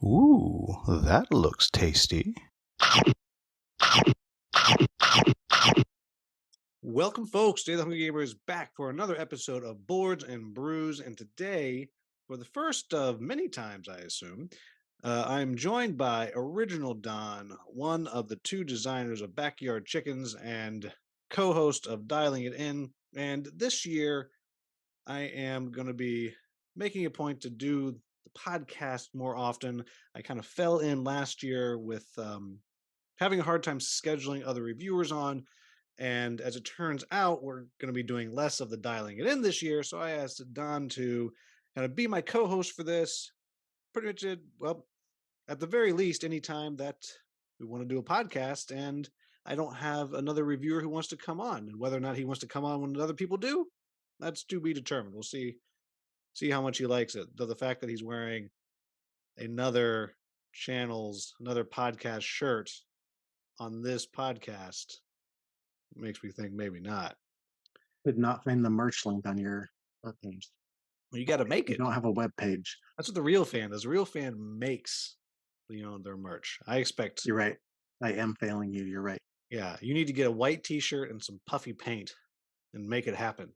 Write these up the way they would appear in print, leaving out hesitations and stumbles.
Ooh, that looks tasty. Welcome, folks. Stay the Hungry Gamer is back for another episode of Boards and Brews. And today, for the first of many times, I assume, I'm joined by Original Don, one of the two designers of Backyard Chickens and co host of Dialing It In. And this year, I am going to be making a point to do the podcast more often. I kind of fell in last year with having a hard time scheduling other reviewers on. And as it turns out, we're going to be doing less of the dialing it in this year. So I asked Don to kind of be my co host for this. Pretty much it, well, at the very least, anytime that we want to do a podcast and I don't have another reviewer who wants to come on. And whether or not he wants to come on when other people do, that's to be determined. We'll see how much he likes it. Though the fact that he's wearing another another podcast shirt on this podcast makes me think maybe not. Did not find the merch link on your webpage. Well, you got to make You it. don't have a web page. That's what the real fan does. The real fan makes, their merch. I expect. You're right. I am failing you. You're right. Yeah, you need to get a white T-shirt and some puffy paint, and make it happen.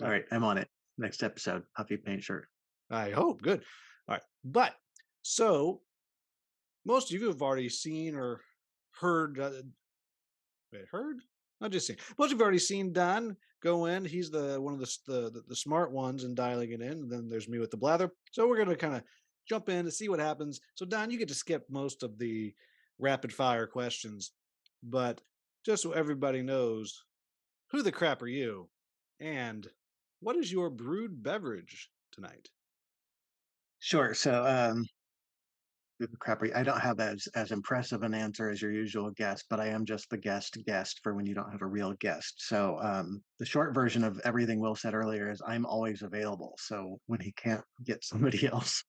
All right, I'm on it. Next episode, puffy paint shirt. I hope. Good. All right, but so most of you have already seen or heard. Heard? Not just seen. Most of you have already seen Don go in. He's the one of the smart ones in dialing it in. And then there's me with the blather. So we're gonna kind of jump in to see what happens. So Don, you get to skip most of the rapid fire questions, but just so everybody knows, who the crap are you, and what is your brewed beverage tonight? Sure. So, crapper, I don't have as impressive an answer as your usual guest, but I am just the guest for when you don't have a real guest. So, the short version of everything Will said earlier is I'm always available. So when he can't get somebody else,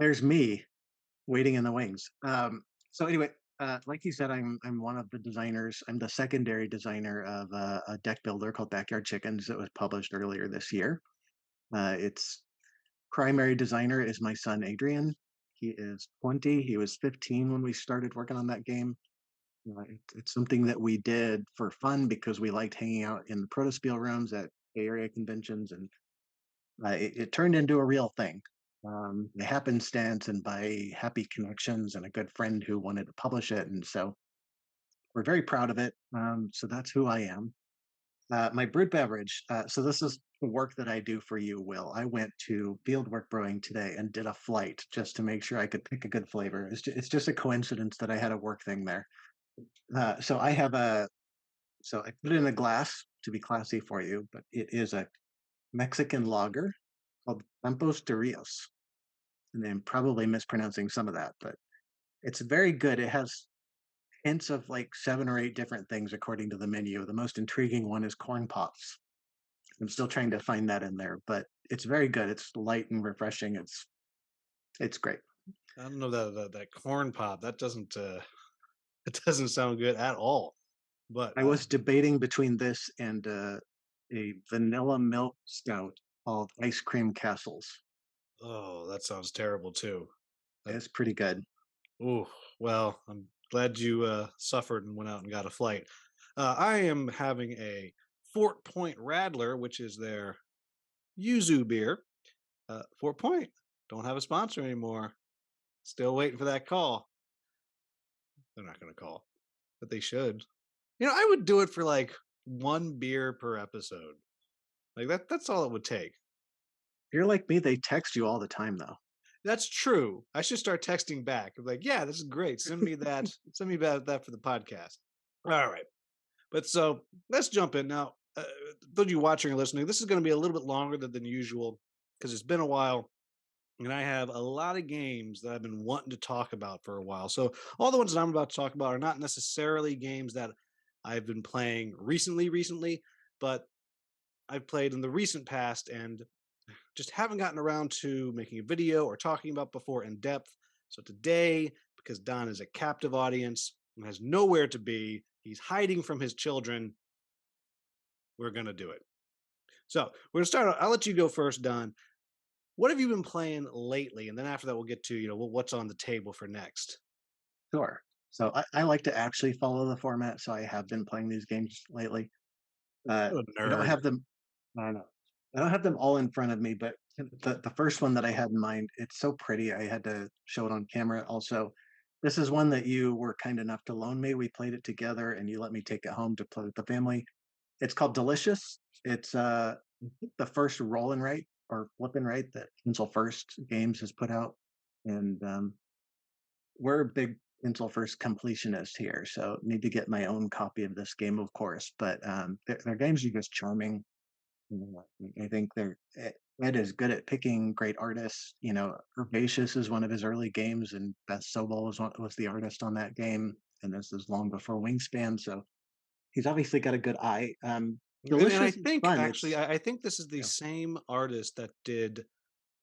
there's me waiting in the wings. So anyway, like you said, I'm one of the designers. I'm the secondary designer of a deck builder called Backyard Chickens that was published earlier this year. Its primary designer is my son Adrian. He is 20. He was 15 when we started working on that game. It's something that we did for fun because we liked hanging out in the protospiel rooms at Bay Area conventions, and it turned into a real thing. By happenstance and by happy connections and a good friend who wanted to publish it. And so we're very proud of it. So that's who I am. My brewed beverage. So this is the work that I do for you, Will. I went to Fieldwork Brewing today and did a flight just to make sure I could pick a good flavor. It's just a coincidence that I had a work thing there. So I put it in a glass to be classy for you, but it is a Mexican lager called Campos de Rios. And I'm probably mispronouncing some of that, but it's very good. It has hints of like 7 or 8 different things according to the menu. The most intriguing one is corn pops. I'm still trying to find that in there, but it's very good. It's light and refreshing. It's great. I don't know that corn pop. That doesn't it doesn't sound good at all. But I was debating between this and a vanilla milk stout called Ice Cream Castles. oh, that sounds terrible too. It's pretty good. Oh, well, I'm glad you suffered and went out and got a flight. I am having a Fort Point Radler, which is their yuzu beer. Fort Point don't have a sponsor anymore. Still waiting for that call. They're not going to call, but they should. I would do it for like one beer per episode. Like that's all it would take. If you're like me, they text you all the time, though. That's true. I should start texting back. I'm like, yeah, this is great. Send me that. Send me that for the podcast. All right. But so let's jump in now. Those of you watching or listening, this is going to be a little bit longer than usual because it's been a while. And I have a lot of games that I've been wanting to talk about for a while. So all the ones that I'm about to talk about are not necessarily games that I've been playing recently, but I've played in the recent past and just haven't gotten around to making a video or talking about before in depth. So today, because Don is a captive audience and has nowhere to be, he's hiding from his children, we're going to do it. So we're going to start. I'll let you go first, Don. what have you been playing lately? And then after that, we'll get to what's on the table for next. Sure. So I like to actually follow the format, so I have been playing these games lately. What a I don't nerd. have them. I know. I don't have them all in front of me, but the first one that I had in mind, it's so pretty. I had to show it on camera. Also, this is one that you were kind enough to loan me. We played it together, and you let me take it home to play with the family. It's called Delicious. It's the first roll and write or flip and write that Pencil First Games has put out, and we're big Pencil First completionists here, so need to get my own copy of this game, of course. But their games are just charming. I think Ed is good at picking great artists. Herbaceous is one of his early games, and Beth Sobel was the artist on that game. And this is long before Wingspan, so he's obviously got a good eye. And I Delicious is think fun. actually, I think this is the Yeah, same artist that did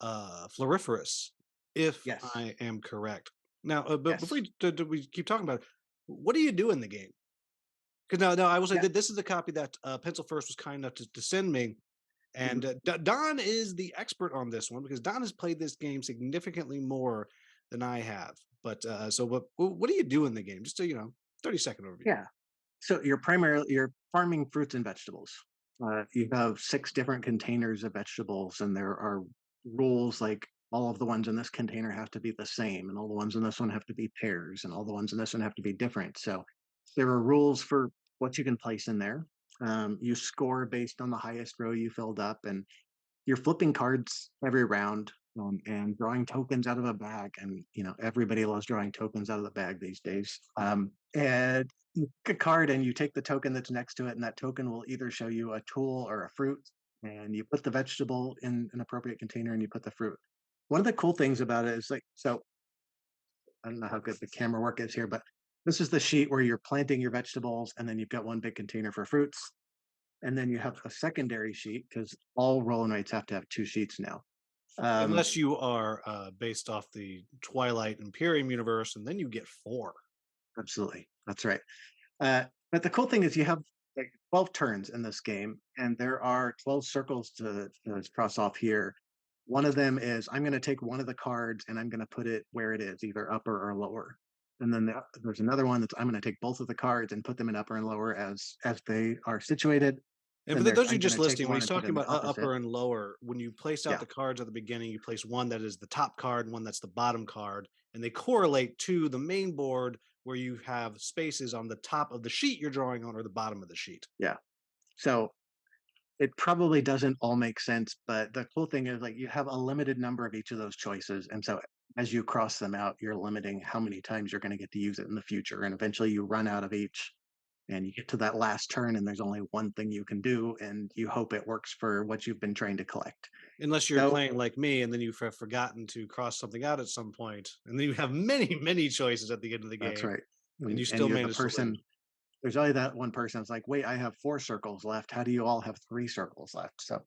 Floriferous, if yes, I am correct. Now, but before yes, we keep talking about it, what do you do in the game? Because no, I will say yeah. that this is the copy that Pencil First was kind enough to send me. Mhm. And Don is the expert on this one because Don has played this game significantly more than I have. But so what do you do in the game? Just a 30-second overview. Yeah. So you're farming fruits and vegetables. You have 6 different containers of vegetables, and there are rules like all of the ones in this container have to be the same, and all the ones in this one have to be pairs, and all the ones in this one have to be different. So there are rules for what you can place in there. You score based on the highest row you filled up, and you're flipping cards every round, and drawing tokens out of a bag. And everybody loves drawing tokens out of the bag these days. And you pick a card and you take the token that's next to it, and that token will either show you a tool or a fruit. And you put the vegetable in an appropriate container, and you put the fruit. One of the cool things about it is like, so I don't know how good the camera work is here, but this is the sheet where you're planting your vegetables, and then you've got one big container for fruits, and then you have a secondary sheet because all roll and rates have to have 2 sheets now. Um, Unless you are based off the Twilight Imperium universe, and then you get four. Absolutely, that's right. But the cool thing is you have like 12 turns in this game, and there are 12 circles to cross off here. One of them is I'm going to take one of the cards and I'm going to put it where it is, either upper or lower. And then there's another one that's I'm going to take both of the cards and put them in upper and lower as they are situated. And Then for there's those you I'm going just to take listening, when one he's and put it talking in the about opposite. upper and lower, when you place out Yeah, the cards at the beginning, you place one that is the top card, one that's the bottom card, and they correlate to the main board where you have spaces on the top of the sheet you're drawing on or the bottom of the sheet. yeah. So it probably doesn't all make sense, but the cool thing is like you have a limited number of each of those choices. And so as you cross them out, you're limiting how many times you're going to get to use it in the future. And eventually you run out of each and you get to that last turn and there's only one thing you can do and you hope it works for what you've been trying to collect. Unless you're So playing like me and then you've forgotten to cross something out at some point, and then you have many, many choices at the end of the that's game, right. and you And still you're the manage to person, lose. there's only that one person that's like, wait, I have 4 circles left. How do you all have 3 circles left? So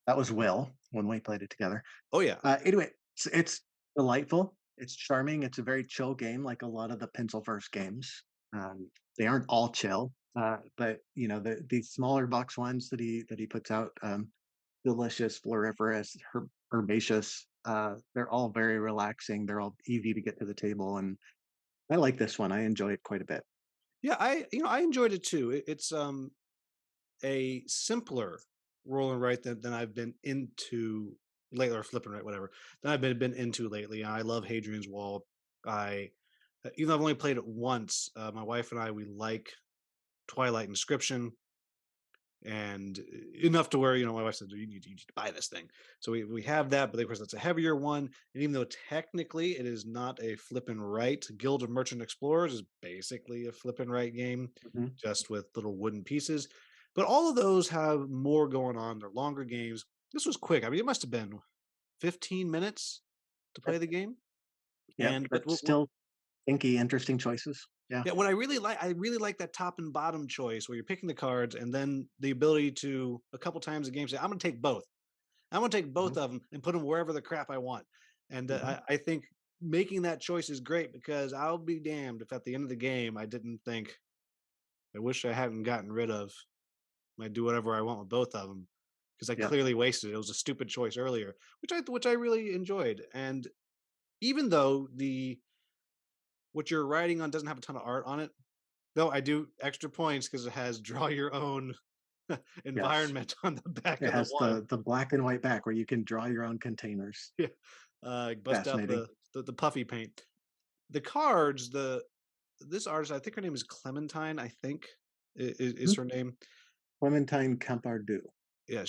that was Will when we played it together. Oh yeah. Anyway, it's delightful. It's charming. It's a very chill game, like a lot of the pencil first games. They aren't all chill, but the smaller box ones that he puts out, delicious, floriferous, herbaceous. They're all very relaxing. They're all easy to get to the table, and I like this one. I enjoy it quite a bit. Yeah, I enjoyed it too. It's a simpler roll and write than I've been into lately, or flip and write, whatever, than I've been into lately. I love Hadrian's Wall. I Even though I've only played it once, my wife and I, we like Twilight Inscription, and enough to where my wife said, you need to buy this thing. So we have that, but of course that's a heavier one. And even though technically it is not a flip and write, Guild of Merchant Explorers is basically a flip and write game, Mhm. just with little wooden pieces. But all of those have more going on. They're longer games. This was quick. I mean, it must have been 15 minutes to play Yep, the game. yep, And but still thinky, interesting choices. Yeah. yeah, what I really like that top and bottom choice where you're picking the cards and then the ability to a couple times a game say, I'm going to take both. I'm going to take both Mhm, of them and put them wherever the crap I want. And mhm. I think making that choice is great because I'll be damned if at the end of the game I didn't think, I wish I hadn't gotten rid of. I do whatever I want with both of them. because I Yep. clearly wasted it. It was a stupid choice earlier, which I really enjoyed. And even though the what you're writing on doesn't have a ton of art on it, though I do extra points because it has draw your own Yes. environment on the back It of the has one. the black and white back where you can draw your own containers. Yeah. Bust out Fascinating. the puffy paint. The cards, this artist, I think her name is Clementine, I think is Mhm. her name. Clementine Campardu. Yeah,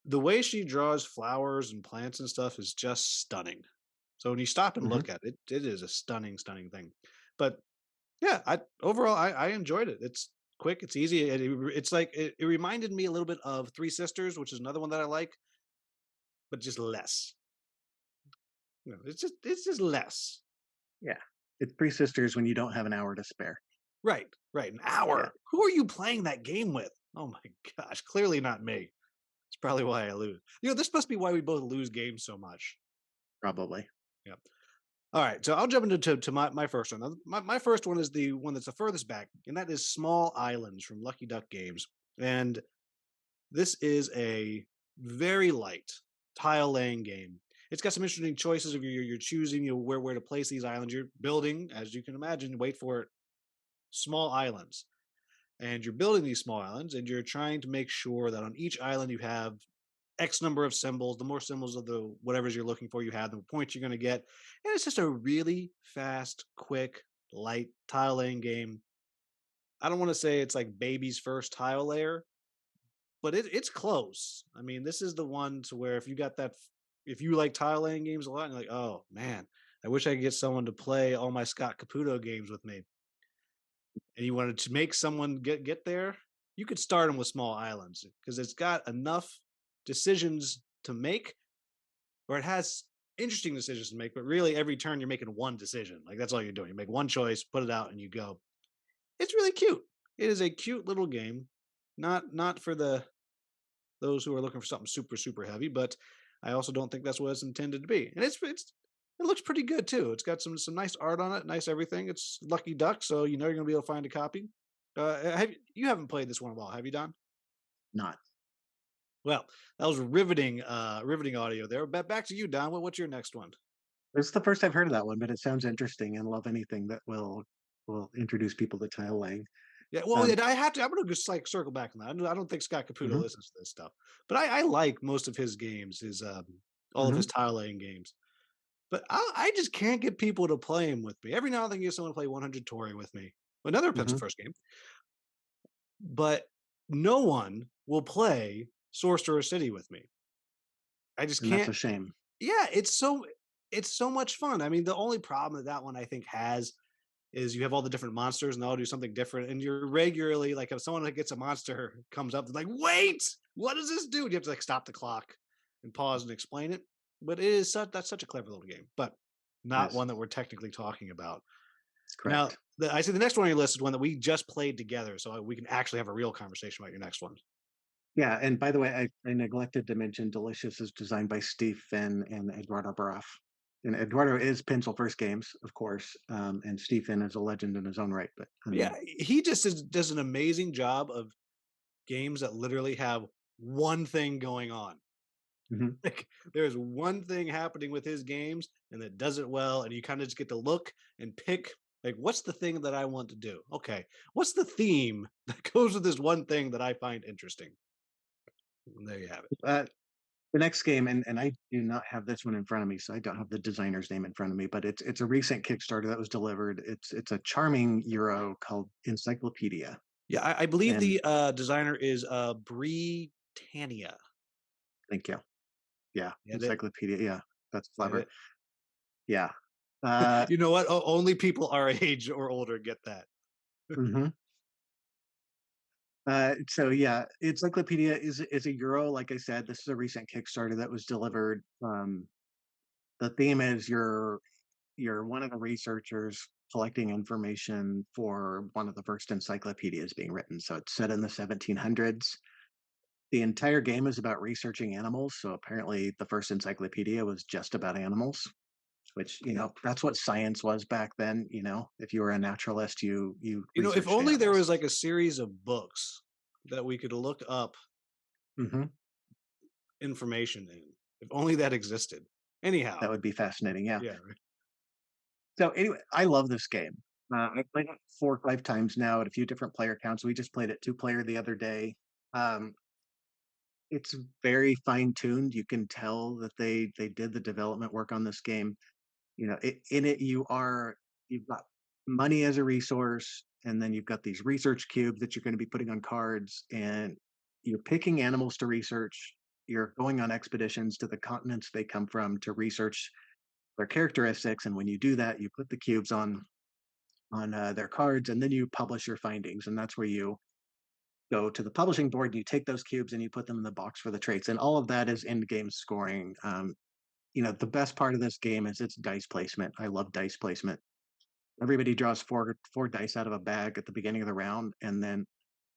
the way she draws flowers and plants and stuff is just stunning. So when you stop and Mhm. look at it, it is a stunning, stunning thing. But yeah, I enjoyed it. It's quick, it's easy. It's like it reminded me a little bit of Three Sisters, which is another one that I like, but just less. It's just less. Yeah. It's Three Sisters when you don't have an hour to spare. Right, right. An Yeah, hour. Who are you playing that game with? Oh my gosh, clearly not me. It's probably why I lose. This must be why we both lose games so much. probably. Yeah. All right, so I'll jump into to my first one. My first one is the one that's the furthest back, and that is Small Islands from Lucky Duck Games. And this is a very light tile laying game. It's got some interesting choices of you're choosing where to place these islands. You're building, as you can imagine, wait for it, small islands. And you're building these small islands and you're trying to make sure that on each island you have X number of symbols. The more symbols of the whatever's you're looking for, you have the points you're going to get. And it's just a really fast, quick, light tile laying game. I don't want to say it's like baby's first tile layer, but it's close. I mean, this is the one to where if you like tile laying games a lot, and you're like, oh man, I wish I could get someone to play all my Scott Caputo games with me, and you wanted to make someone get there, you could start them with Small Islands because it's got enough decisions to make, or it has interesting decisions to make. But really, every turn you're making one decision. Like that's all you're doing. You make one choice, put it out, and you go. It's really cute. It is a cute little game. Not for those who are looking for something super super heavy, but I also don't think that's what it's intended to be. And it looks pretty good too. It's got some nice art on it, nice everything. It's Lucky Duck, so you know you're gonna be able to find a copy. You haven't played this one in a while, have you, Don? Not. Well, that was riveting audio there. But back to you, Don. What's your next one? It's the first I've heard of that one, but it sounds interesting and love anything that will introduce people to tile laying. Yeah, well, Um, and I have to. I'm gonna just like circle back on that. I don't think Scott Caputo mhm, listens to this stuff, but I like most of his games, his all of his mhm, tile laying games. But I just can't get people to play him with me. Every now and then, I get someone to play 100 Tory with me. Another pencil mhm, first game, but no one will play Sorcerer City with me. I just and that's can't. a shame. Yeah, it's so much fun. I mean, the only problem that one I think has is you have all the different monsters and they all do something different, and you're regularly like if someone that gets a monster comes up, they're like, "Wait, what does this do?" And you have to like stop the clock and pause and explain it. But that's such a clever little game, but not Yes, one that we're technically talking about. Now, correct. I see the next one on your list is one that we just played together, so we can actually have a real conversation about your next one. Yeah, and by the way, I neglected to mention Delicious is designed by Steve Finn and Eduardo Baraf. And Eduardo is Pencil First Games, of course, and Steve Finn is a legend in his own right. But Yeah, he just does an amazing job of games that literally have one thing going on. mhm. Like there's one thing happening with his games and that does it well, and you kind of just get to look and pick like what's the thing that I want to do? Okay, what's the theme that goes with this one thing that I find interesting? And there you have it. uh, the next game, and I do not have this one in front of me, so I don't have the designer's name in front of me, but it's a recent Kickstarter that was delivered. It's a charming Euro called Encyclopedia, Yeah, I believe and the designer is Britannia. thank you. Yeah, Get it? Encyclopedia. Yeah, that's Get clever. it? Yeah. Uh, You know what? Only people our age or older get that. mhm. So yeah, Encyclopedia is a Euro. Like I said, this is a recent Kickstarter that was delivered. The theme is you're one of the researchers collecting information for one of the first encyclopedias being written. So it's set in the 1700s. The entire game is about researching animals. So apparently, the first encyclopedia was just about animals, which that's what science was back then. If you were a naturalist, you If researched only there animals. was like a series of books that we could look up Hmm. information in. If only that existed. Anyhow, That would be fascinating. Yeah. yeah. So anyway, I love this game. I've played it 4 or 5 times now at a few different player counts. We just played it 2 player the other day. Um, it's very fine tuned. You can tell that they did the development work on this game. In it you've got money as a resource, and then you've got these research cubes that you're going to be putting on cards, and you're picking animals to research. You're going on expeditions to the continents they come from to research their characteristics, and when you do that, you put the cubes on their cards, and then you publish your findings, and that's where you go to the publishing board. You take those cubes and you put them in the box for the traits, and all of that is end game scoring. The best part of this game is its dice placement. I love dice placement. Everybody draws four dice out of a bag at the beginning of the round, and then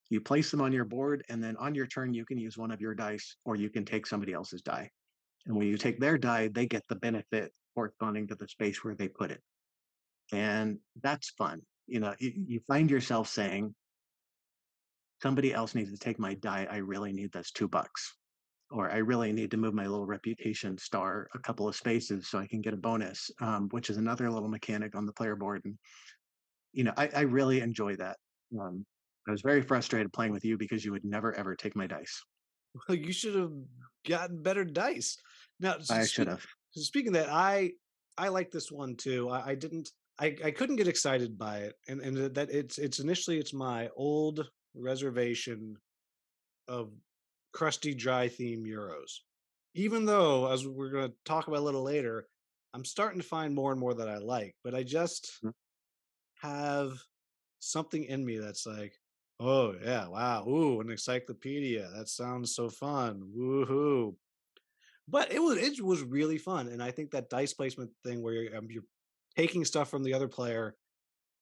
you place them on your board, and then on your turn you can use one of your dice, or you can take somebody else's die. And when you take their die, they get the benefit corresponding to the space where they put it. And that's fun. You find yourself saying, somebody else needs to take my die. I really need this $2. Or I really need to move my little reputation star a couple of spaces so I can get a bonus, which is another little mechanic on the player board. And, I really enjoy that. I was very frustrated playing with you because you would never, ever take my dice. Well, you should have gotten better dice. Now, I should have. speaking of that, I like this one too. I didn't. I couldn't get excited by it, and that it's initially it's my old reservation of crusty dry theme Euros. Even though, as we're going to talk about a little later, I'm starting to find more and more that I like, but I just Mhm. have something in me that's like, oh yeah, wow, ooh, an encyclopedia. That sounds so fun. Woohoo. But it was really fun. And I think that dice placement thing where you're taking stuff from the other player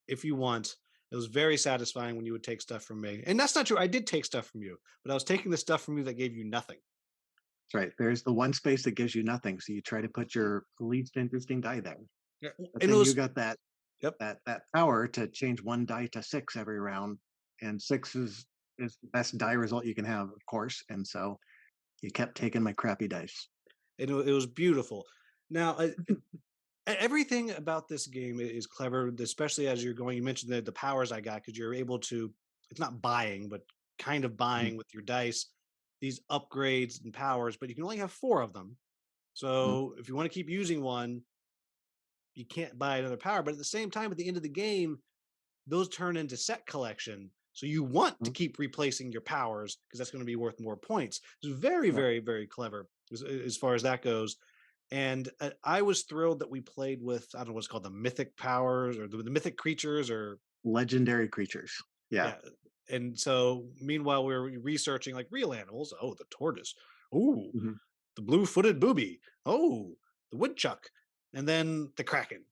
if you want. It was very satisfying when you would take stuff from me. And that's not true. I did take stuff from you, but I was taking the stuff from you that gave you nothing. That's right. There's the one space that gives you nothing. So you try to put your least interesting die there. Yeah. But And it then you was, got that yep. that power to change one die to 6 every round. And 6 is the best die result you can have, of course. And so you kept taking my crappy dice. And it was beautiful. Now, everything about this game is clever, especially as you're going. You mentioned the powers I got because you're able to. It's not buying, but kind of Mhm, buying with your dice these upgrades and powers, but you can only have 4 of them. mhm, So if you want to keep using one, you can't buy another power. But at the same time, at the end of the game, those turn into set collection. So you want to mhm. keep replacing your powers because that's going to be worth more points. It's very, Yeah. very, very clever as far as that goes. And I was thrilled that we played with, I don't know what's called, the mythic powers or the mythic creatures or, Legendary creatures. Yeah. yeah. And so meanwhile, we were researching like real animals. Oh, the tortoise. Oh, Mhm, the blue footed booby. Oh, the woodchuck. And then the kraken.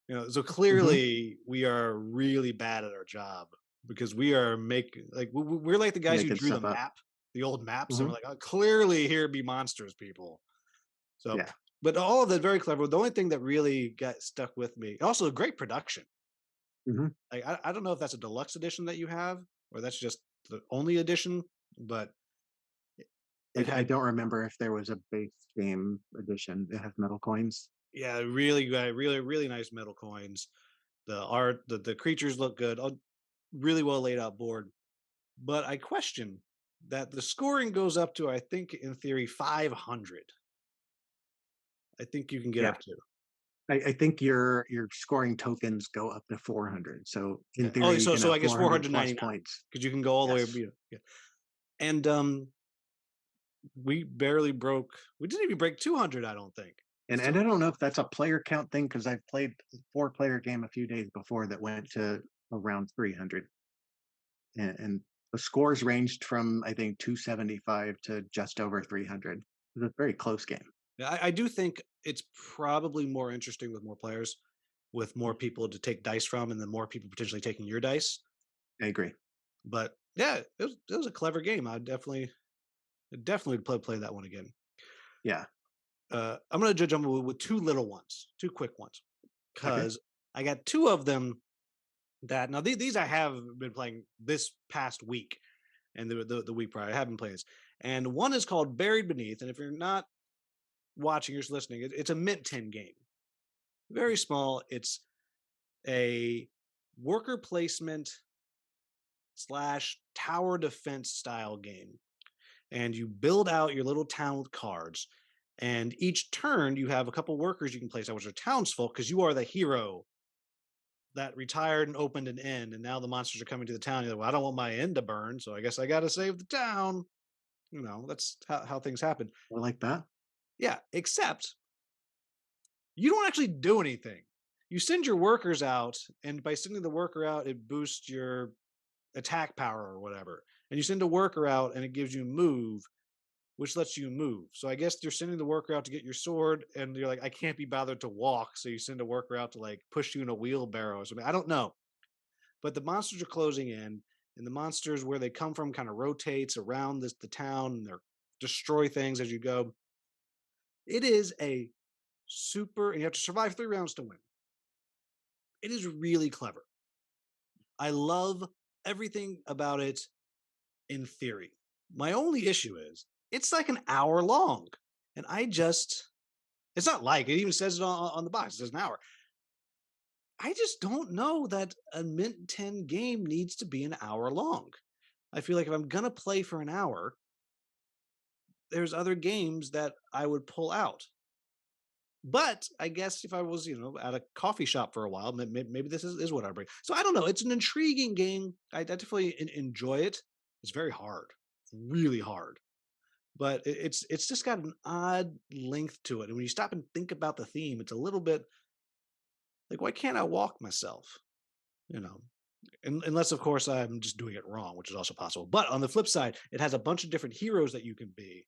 So mhm. clearly we are really bad at our job because we are making like we're like the guys who Making drew the stuff up. map, the old maps, and we're Mhm. like, oh, clearly here be monsters, people. So, Yeah. but all of that very clever. The only thing that really got stuck with me, also a great production. Mhm. Like I don't know if that's a deluxe edition that you have or that's just the only edition, but it I had don't remember if there was a base game edition that has metal coins. yeah, really good, really really nice metal coins. The art, the creatures look good. Really well laid out board. But I question that the scoring goes up to, I think, in theory, 500. I think you can get Yeah. up to. I think your scoring tokens go up to 400. So in Yeah. Oh, theory, you so can have I guess 400 plus 499 points. because you can go all the way. Yes. Yeah. And we barely broke. We didn't even break 200. I don't think. And Still, I don't know if that's a player count thing because I've played a 4 player game a few days before that went to around 300. And the scores ranged from, I think, 275 to just over 300. It was a very close game. yeah, I do think it's probably more interesting with more players, with more people to take dice from, and then more people potentially taking your dice. I agree. But yeah, it was a clever game. I definitely play that one again. Yeah. I'm going to judge them with 2 little ones, 2 quick ones, Okay. because I got 2 of them that now these I have been playing this past week and the week prior. I haven't played this, And one is called Buried Beneath. And if you're not watching, you're just listening, it's a Mint 10 game. Very small. It's a worker placement slash tower defense style game. And you build out your little town with cards. And each turn, you have a couple workers you can place out, which are townsfolk, because you are the hero that retired and opened an inn. And now the monsters are coming to the town. You're like, well, I don't want my inn to burn. So I guess I got to save the town. That's how things happen. I like that. Yeah, except you don't actually do anything. You send your workers out, and by sending the worker out, it boosts your attack power or whatever. And you send a worker out, and it gives you move, which lets you move. So I guess you're sending the worker out to get your sword, and you're like, I can't be bothered to walk. So you send a worker out to like push you in a wheelbarrow or something. I don't know. But the monsters are closing in, and the monsters where they come from kind of rotates around the town, and they destroy things as you go. It is a super, and you have to survive 3 rounds to win. It is really clever. I love everything about it in theory. My only issue is it's like an hour long. And it's not like it even says it on the box, it says an hour. I just don't know that a Mint 10 game needs to be an hour long. I feel like if I'm going to play for an hour, there's other games that I would pull out. But I guess if I was, at a coffee shop for a while, maybe this is what I bring. So I don't know. It's an intriguing game. I definitely enjoy it. It's very hard, really hard. But it's just got an odd length to it. And when you stop and think about the theme, it's a little bit like, why can't I walk myself? You know, unless of course I'm just doing it wrong, which is also possible. But on the flip side, it has a bunch of different heroes that you can be,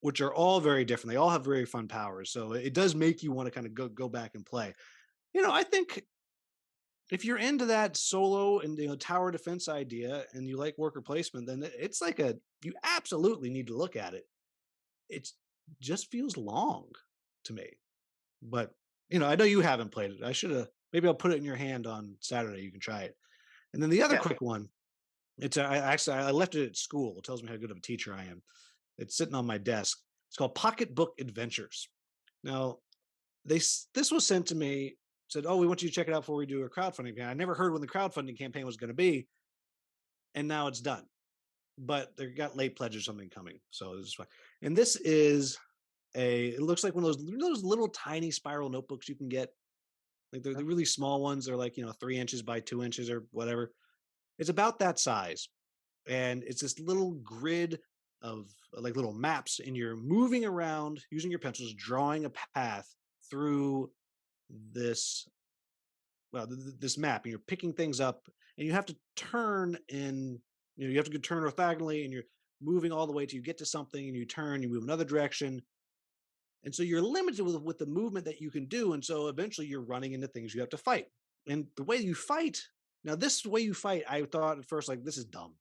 which are all very different. They all have very fun powers. So it does make you want to kind of go back and play. I think if you're into that solo and tower defense idea and you like worker placement, then it's like you absolutely need to look at it. It just feels long to me. But I know you haven't played it. I should have maybe I'll put it in your hand on Saturday. You can try it. And then the other Yeah. quick one, I left it at school. It tells me how good of a teacher I am. It's sitting on my desk. It's called Pocketbook Adventures. Now, this was sent to me, said, "Oh, we want you to check it out before we do a crowdfunding campaign." I never heard when the crowdfunding campaign was going to be, and now it's done. But they got late pledge or something coming, so this is fine. And this is it looks like one of those little tiny spiral notebooks you can get. Like they're the really small ones. They're like 3 inches by 2 inches or whatever. It's about that size, and it's this little grid of like little maps, and you're moving around using your pencils, drawing a path through this this map, and you're picking things up, and you have to turn in. You have to turn orthogonally, and you're moving all the way till you get to something, and you turn, you move another direction, and so you're limited with the movement that you can do, and so eventually you're running into things you have to fight. And the way you fight, now this way you fight, I thought at first like this is dumb,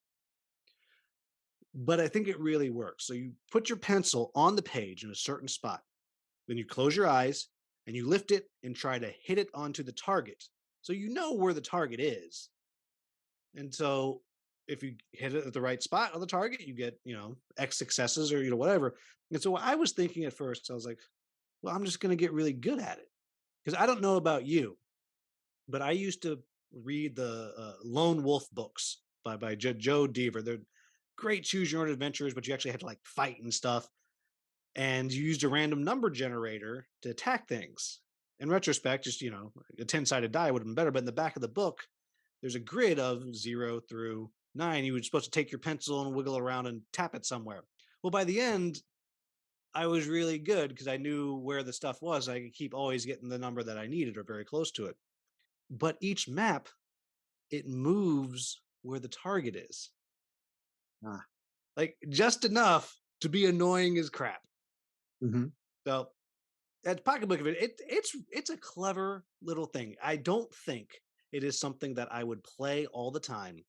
but I think it really works. So you put your pencil on the page in a certain spot, then you close your eyes and you lift it and try to hit it onto the target. So you know where the target is. And so if you hit it at the right spot on the target, you get, X successes or, whatever. And so I was thinking at first, I was like, well, I'm just going to get really good at it. Because I don't know about you, but I used to read the Lone Wolf books by Joe Deaver. They're great choose your own adventures, but you actually had to like fight and stuff. And you used a random number generator to attack things. In retrospect, just a 10-sided die would have been better. But in the back of the book, there's a grid of 0 through 9. You were supposed to take your pencil and wiggle around and tap it somewhere. Well, by the end, I was really good because I knew where the stuff was. I could keep always getting the number that I needed or very close to it. But each map, it moves where the target is. Ah. Like just enough to be annoying as crap. Mm-hmm. So at Pocketbook of it's a clever little thing. I don't think it is something that I would play all the time,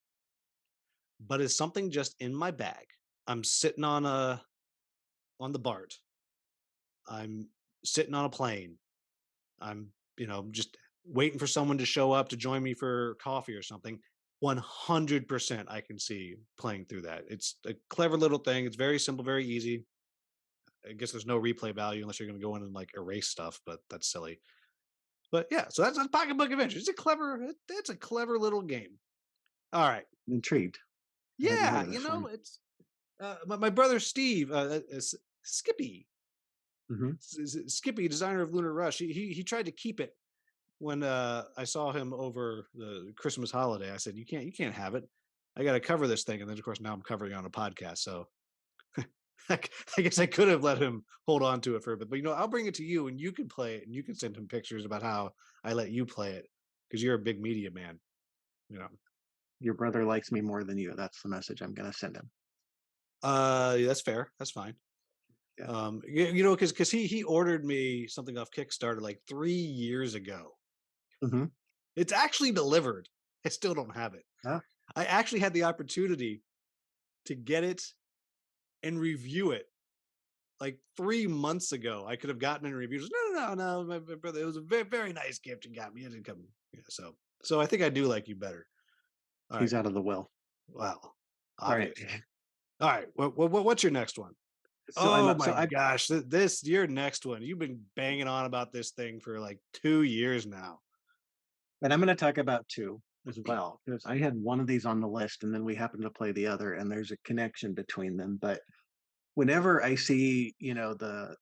but it's something just in my bag. I'm sitting on the BART. I'm sitting on a plane. I'm just waiting for someone to show up to join me for coffee or something. 100% I can see playing through that. It's a clever little thing. It's very simple, very easy. I guess there's no replay value unless you're going to go in and like erase stuff, but that's silly. But yeah, so that's Pocketbook Adventure. It's a clever little game. All right. I'm intrigued. I hadn't heard Yeah, of this one. it's my brother Steve, Skippy, Hmm. Skippy, designer of Lunar Rush. He tried to keep it when I saw him over the Christmas holiday. I said, you can't have it. I got to cover this thing, and then of course now I'm covering it on a podcast. So I guess I could have let him hold on to it for a bit, but I'll bring it to you, and you can play it, and you can send him pictures about how I let you play it because you're a big media man. You know, Your brother likes me more than you. That's the message I'm going to send him. that's fair. That's fine. Yeah. Because he ordered me something off Kickstarter like 3 years ago. Hmm. It's actually delivered. I still don't have it. Yeah. I actually had the opportunity to get it and review it like 3 months ago. I could have gotten it in reviews. No, my brother. It was a very, very nice gift you got me. It didn't come. Yeah, so I think I do like you better. All right. He's out of the will. Well, All right. obvious. All right. What's your next one? So Oh I'm my so I gosh, this your next one. You've been banging on about this thing for like 2 years now. and I'm going to talk about two as well because I had one of these on the list and then we happened to play the other and there's a connection between them. But whenever I see, the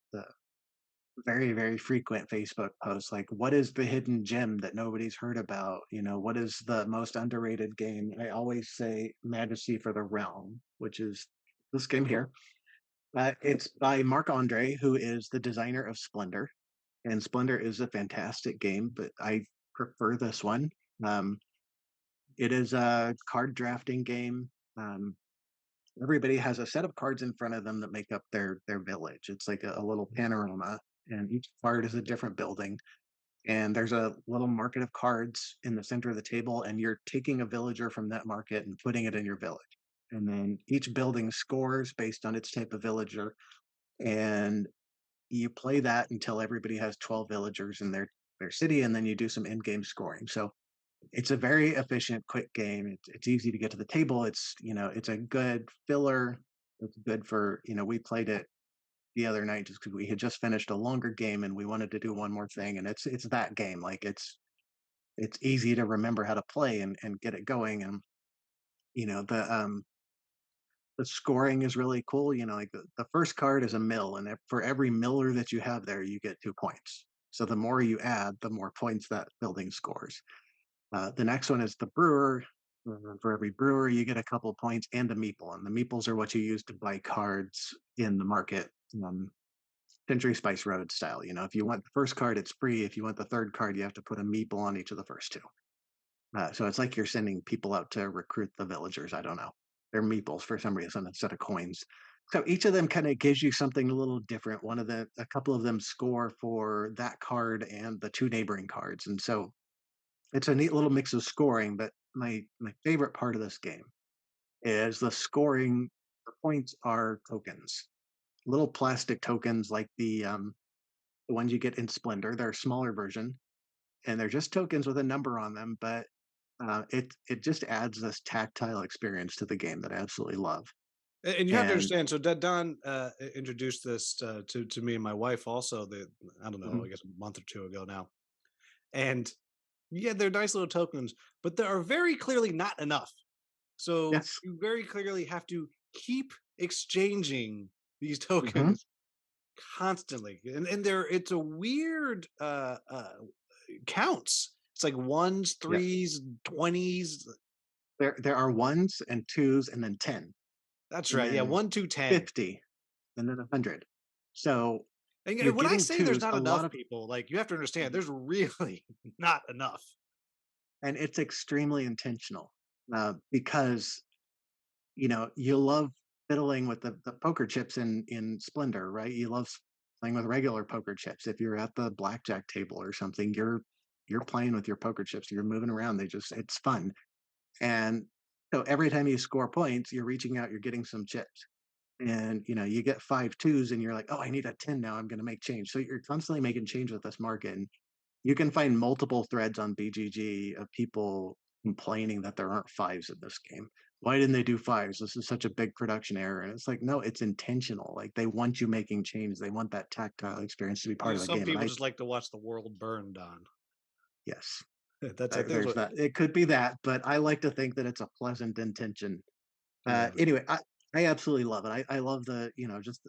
very, very frequent Facebook posts like, what is the hidden gem that nobody's heard about? What is the most underrated game? I always say Majesty for the Realm, which is this game here. It's by Marc Andre, who is the designer of Splendor. And Splendor is a fantastic game, but I prefer this one. Um, it is a card drafting game. Um, Everybody has a set of cards in front of them that make up their village. It's like a little panorama, and each card is a different building. And there's a little market of cards in the center of the table, and you're taking a villager from that market and putting it in your village. And then each building scores based on its type of villager, and you play that until everybody has 12 villagers in their city, and then you do some in-game scoring. So it's a very efficient, quick game. It's easy to get to the table. It's a good filler. It's good for, we played it the other night just because we had just finished a longer game and we wanted to do one more thing. And it's that game. Like it's easy to remember how to play and get it going. And you know the scoring is really cool. Like the first card is a mill, and for every miller that you have there, you get 2 points. So the more you add, the more points that building scores. The next one is the brewer. For every brewer, you get a couple points and a meeple. And the meeples are what you use to buy cards in the market, Century Spice Road style. If you want the first card, it's free. If you want the third card, you have to put a meeple on each of the first two. So it's like you're sending people out to recruit the villagers. I don't know. They're meeples for some reason instead of coins. So each of them kind of gives you something a little different. A couple of them score for that card and the two neighboring cards. And so it's a neat little mix of scoring, but my favorite part of this game is the scoring. The points are tokens, little plastic tokens like the ones you get in Splendor. They're a smaller version, and they're just tokens with a number on them. But it just adds this tactile experience to the game that I absolutely love. And you have to And understand. So Don introduced this to me and my wife also. I don't know, mhm, I guess a month or two ago now. And yeah, they're nice little tokens, but there are very clearly not enough. So yes, you very clearly have to keep exchanging these hmm tokens constantly, and it's a weird counts. It's like ones, yeah. threes, 20s. There are ones and twos and then 10, That's and right. Yeah, then 1, 2, 10. 50, and then 100. So And you're when I getting say there's twos. not A lot enough of people, like you have to understand, Mhm. there's really not enough. And it's extremely intentional because you love fiddling with the poker chips in Splendor, right? You love playing with regular poker chips. If you're at the blackjack table or something, you're playing with your poker chips. You're moving around. It's fun. And so every time you score points, you're reaching out. You're getting some chips. And you get 5 twos, and you're like, oh, I need a 10 now. I'm going to make change. So you're constantly making change with this market. And you can find multiple threads on BGG of people, complaining that there aren't fives in this game. Why didn't they do fives? This is such a big production error. And it's like, no, it's intentional. Like they want you making change. They want that tactile experience to be part of the Some game. And people I, just like to watch the world burn, Don. yes, That's I think that's there's what. that. It could be that, but I like to think that it's a pleasant intention. Yeah. Anyway, I absolutely love it. I love just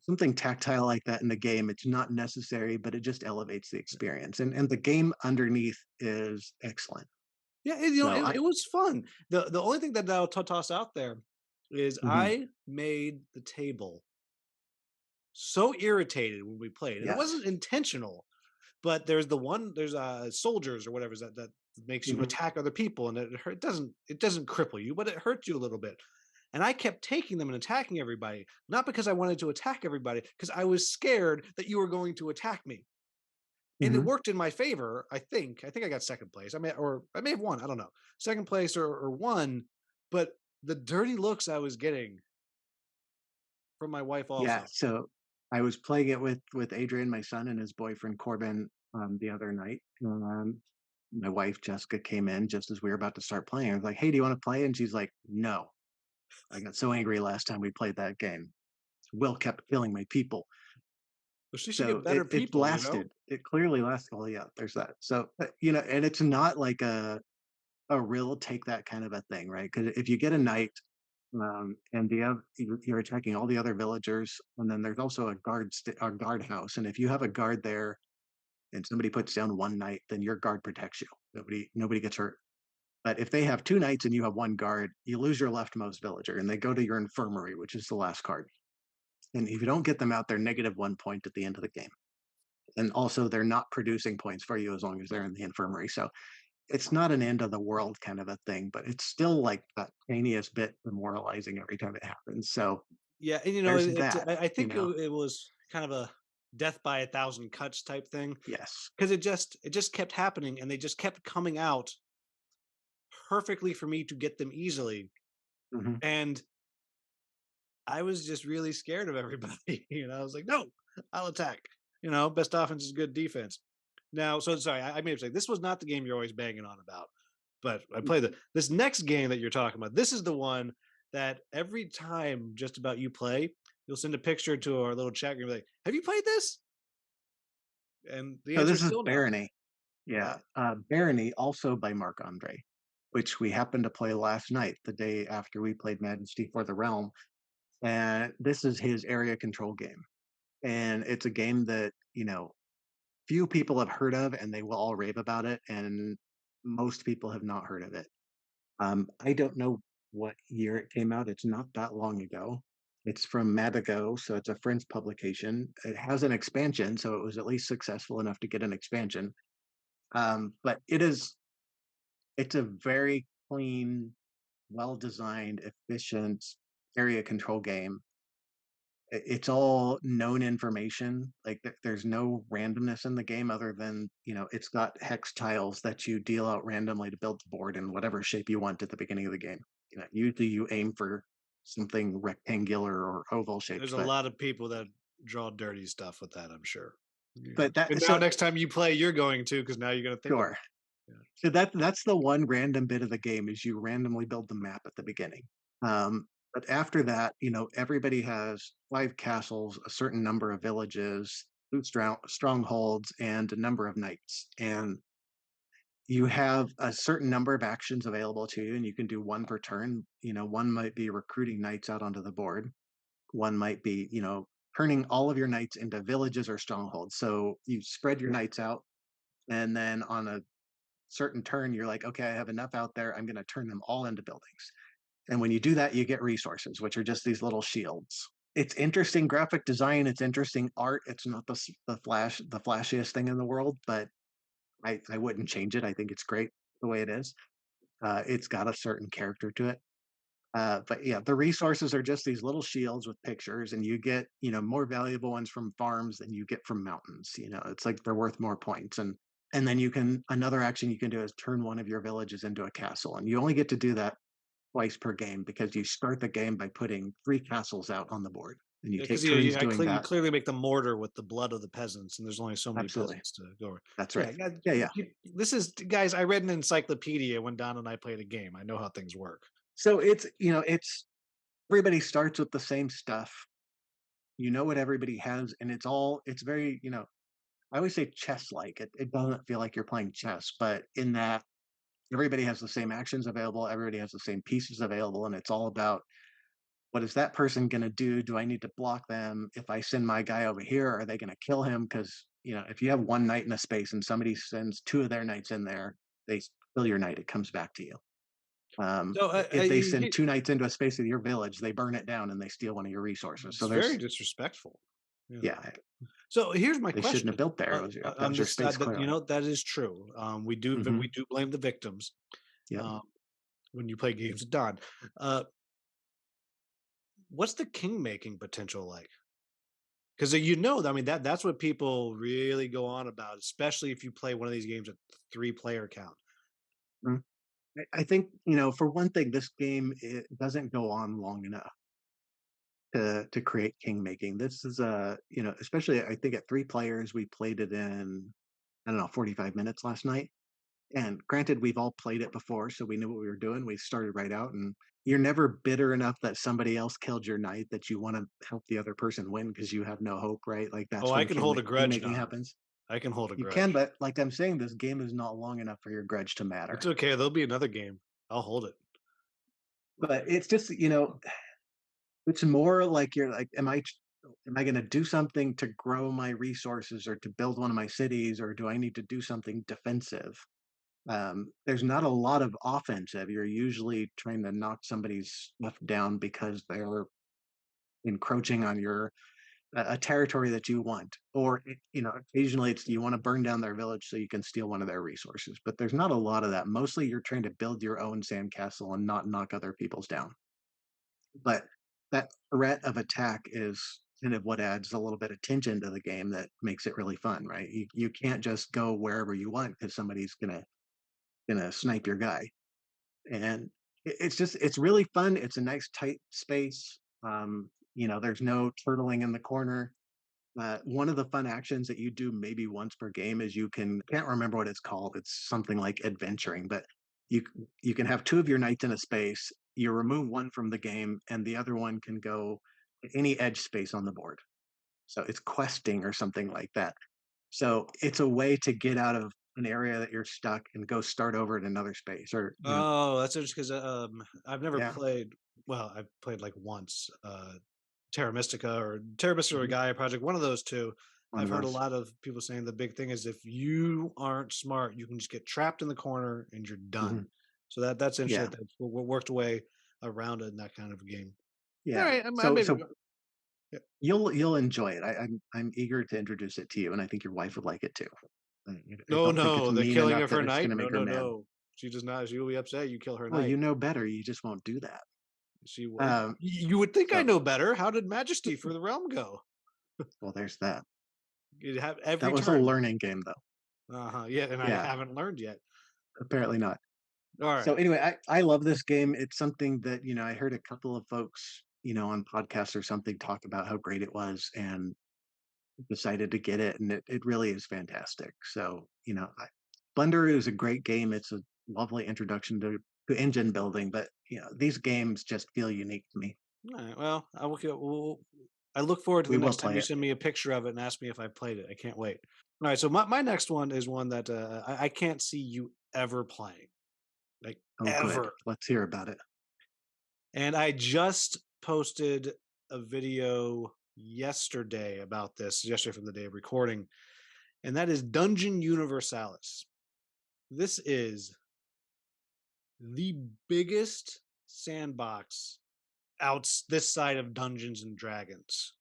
something tactile like that in the game. It's not necessary, but it just elevates the experience. And the game underneath is excellent. Yeah, So it was fun. The only thing that I'll toss out there is mhm, I made the table so irritated when we played, and it yes. wasn't intentional. But there's soldiers or whatever that makes you Mhm, attack other people, and it doesn't cripple you, but it hurts you a little bit. And I kept taking them and attacking everybody, not because I wanted to attack everybody, because I was scared that you were going to attack me. And it mhm. worked in my favor, I think. I think I got second place. I may have won. I don't know. Second place or won, but the dirty looks I was getting from my wife Yeah, also. so I was playing it with Adrian, my son, and his boyfriend Corbin the other night. My wife Jessica came in just as we were about to start playing. I was like, "Hey, do you want to play?" And she's like, "No." I got so angry last time we played that game. Will kept killing my people. But she should So get better it people, you know? lasted. It clearly lasted. Well, yeah, there's that. So and it's not like a real take that kind of a thing, right? Because if you get a knight, and you're attacking all the other villagers, and then there's also a guard house, and if you have a guard there and somebody puts down one knight, then your guard protects you. Nobody gets hurt. But if they have two knights and you have one guard, you lose your leftmost villager, and they go to your infirmary, which is the last card. And if you don't get them out, they're -1 point at the end of the game. And also, they're not producing points for you as long as they're in the infirmary. So it's not an end of the world kind of a thing, but it's still like that tiniest bit demoralizing every time it happens. So Yeah, and there's that, I think it was kind of a death by a thousand cuts type thing Yes. because it just kept happening, and they just kept coming out perfectly for me to get them easily, Mhm. and I was just really scared of everybody. I was like, no, I'll attack. Best offense is good defense. Now, so sorry, I made a mistake. This was not the game you're always banging on about, but I played this next game that you're talking about. This is the one that every time just about you play, you'll send a picture to our little chat group like, "Have you played this?" And the So answer this is is still no. Barony. Yeah, Barony, also by Marc Andre, which we happened to play last night, the day after we played Majesty for the Realm, and this is his area control game, and it's a game that, few people have heard of, and they will all rave about it, and most people have not heard of it. I don't know what year it came out. It's not that long ago. It's from Madago, so it's a French publication. It has an expansion, so it was at least successful enough to get an expansion. But it's a very clean, well designed, efficient area control game. It's all known information. Like there's no randomness in the game other than, it's got hex tiles that you deal out randomly to build the board in whatever shape you want at the beginning of the game. Usually you aim for something rectangular or oval shaped, There's a but lot of people that draw dirty stuff with that, I'm sure. Yeah. but that And now so next time you play, you're going to because now you're going to think about sure. it. So that's the one random bit of the game is you randomly build the map at the beginning. But after that, everybody has 5 castles, a certain number of villages, 2 strongholds, and a number of knights. And you have a certain number of actions available to you, and you can do one per turn. One might be recruiting knights out onto the board. One might be, turning all of your knights into villages or strongholds. So you spread your knights out, and then on a certain turn, you're like, okay, I have enough out there. I'm going to turn them all into buildings. And when you do that, you get resources, which are just these little shields. It's interesting graphic design. It's interesting art. It's not the flashiest thing in the world, but I wouldn't change it. I think it's great the way it is. It's got a certain character to it. But yeah, the resources are just these little shields with pictures, and you get, more valuable ones from farms than you get from mountains. It's like they're worth more points. And then another action you can do is turn one of your villages into a castle. And you only get to do that twice per game because you start the game by putting 3 castles out on the board. and you Because take turns doing you that. clearly make the mortar with the blood of the peasants, and there's only so many Absolutely. peasants to go over. That's Yeah, right. Yeah, yeah. this is guys. I read an encyclopedia when Don and I played a game. I know how things work. So it's everybody starts with the same stuff. You know what everybody has, and it's very, I always say chess like. It doesn't feel like you're playing chess, but in that everybody has the same actions available, everybody has the same pieces available, and it's all about what is that person going to do? Do I need to block them? If I send my guy over here, are they going to kill him? Because, if you have one knight in a space and somebody sends two of their knights in there, they kill your knight, it comes back to you. So If they send two knights into a space of your village, they burn it down and they steal one of your resources. it's So very disrespectful. Yeah. yeah, So here's my they shouldn't have question. built there. That On was your this space, side, that clearly. that is true. We Hmm. do blame the victims. Yeah. Um, when you play games with Don, uh, what's the king making potential like? Because I mean that's what people really go on about, especially if you play one of these games at 3-player count. Mm. I think, for one thing, this game, it doesn't go on long enough to create king making. This is especially I think at 3 players, we played it in, I don't know, 45 minutes last night. And granted, we've all played it before, so we knew what we were doing. We started right out, and you're never bitter enough that somebody else killed your knight that you want to help the other person win because you have no hope, right? Like Oh, that's I when can hold a king grudge, making Don. happens. I can hold a You can, grudge. but like I'm saying, this game is not long enough for your grudge to It's matter. okay. There'll be another game. I'll hold it. But it's just, it's more like you're like, am I going to do something to grow my resources or to build one of my cities, or do I need to do something defensive? There's not a lot of offensive. You're usually trying to knock somebody's stuff down because they're encroaching on your a territory that you want, or occasionally it's you want to burn down their village so you can steal one of their resources. But there's not a lot of that. Mostly, you're trying to build your own sandcastle and not knock other people's down. But that threat of attack is kind of what adds a little bit of tension to the game that makes it really fun, right? You can't just go wherever you want because somebody's gonna snipe your guy. And it's really fun. It's a nice tight space. There's no turtling in the corner. One of the fun actions that you do maybe once per game is can't remember what it's called. It's something like adventuring, but you you can have two of your knights in a space. You remove one from the game, and the other one can go any edge space on the board. So it's questing or something like that. So it's a way to get out of an area that you're stuck and go start over in another space, or Oh, that's interesting because I've never yeah. played. Well, I've played like once. Terra Mystica or Mhm. Gaia Project, one of those two. One I've of heard a those. lot of people saying the big thing is if you aren't smart, you can just get trapped in the corner and you're done. Mhm. So that's interesting. Yeah, That's what worked a way around it in that kind of a game. All yeah. right, I So maybe. so you'll enjoy it. I'm eager to introduce it to you, and I think your wife would like it too. I No, don't think no, it's the mean killing enough of that her it's knight. going to No, make her no, mad. no. She does not. She will be upset. You kill her Well, you knight. know better. You just won't do that. She will. Um, You would think I so know better. How did Majesty for the realm go? well, there's that. You have That every was a turn. learning game, though. Yeah, and I Yeah, haven't learned yet. apparently not. All So right. anyway, I love this game. It's something that I heard a couple of folks on podcasts or something talk about how great it was, and decided to get it, and it really is fantastic. So Blender is a great game. It's a lovely introduction to engine building, but these games just feel unique to me. All right. Well, I look forward to We the will next time play you it. send me a picture of it and ask me if I played it. I can't wait. All right. So my next one is one that I can't see you ever playing, like Oh, good. ever. Let's hear about it. And I just posted a video yesterday from the day of recording, and that is Dungeon Universalis. This is the biggest sandbox out this side of Dungeons and Dragons,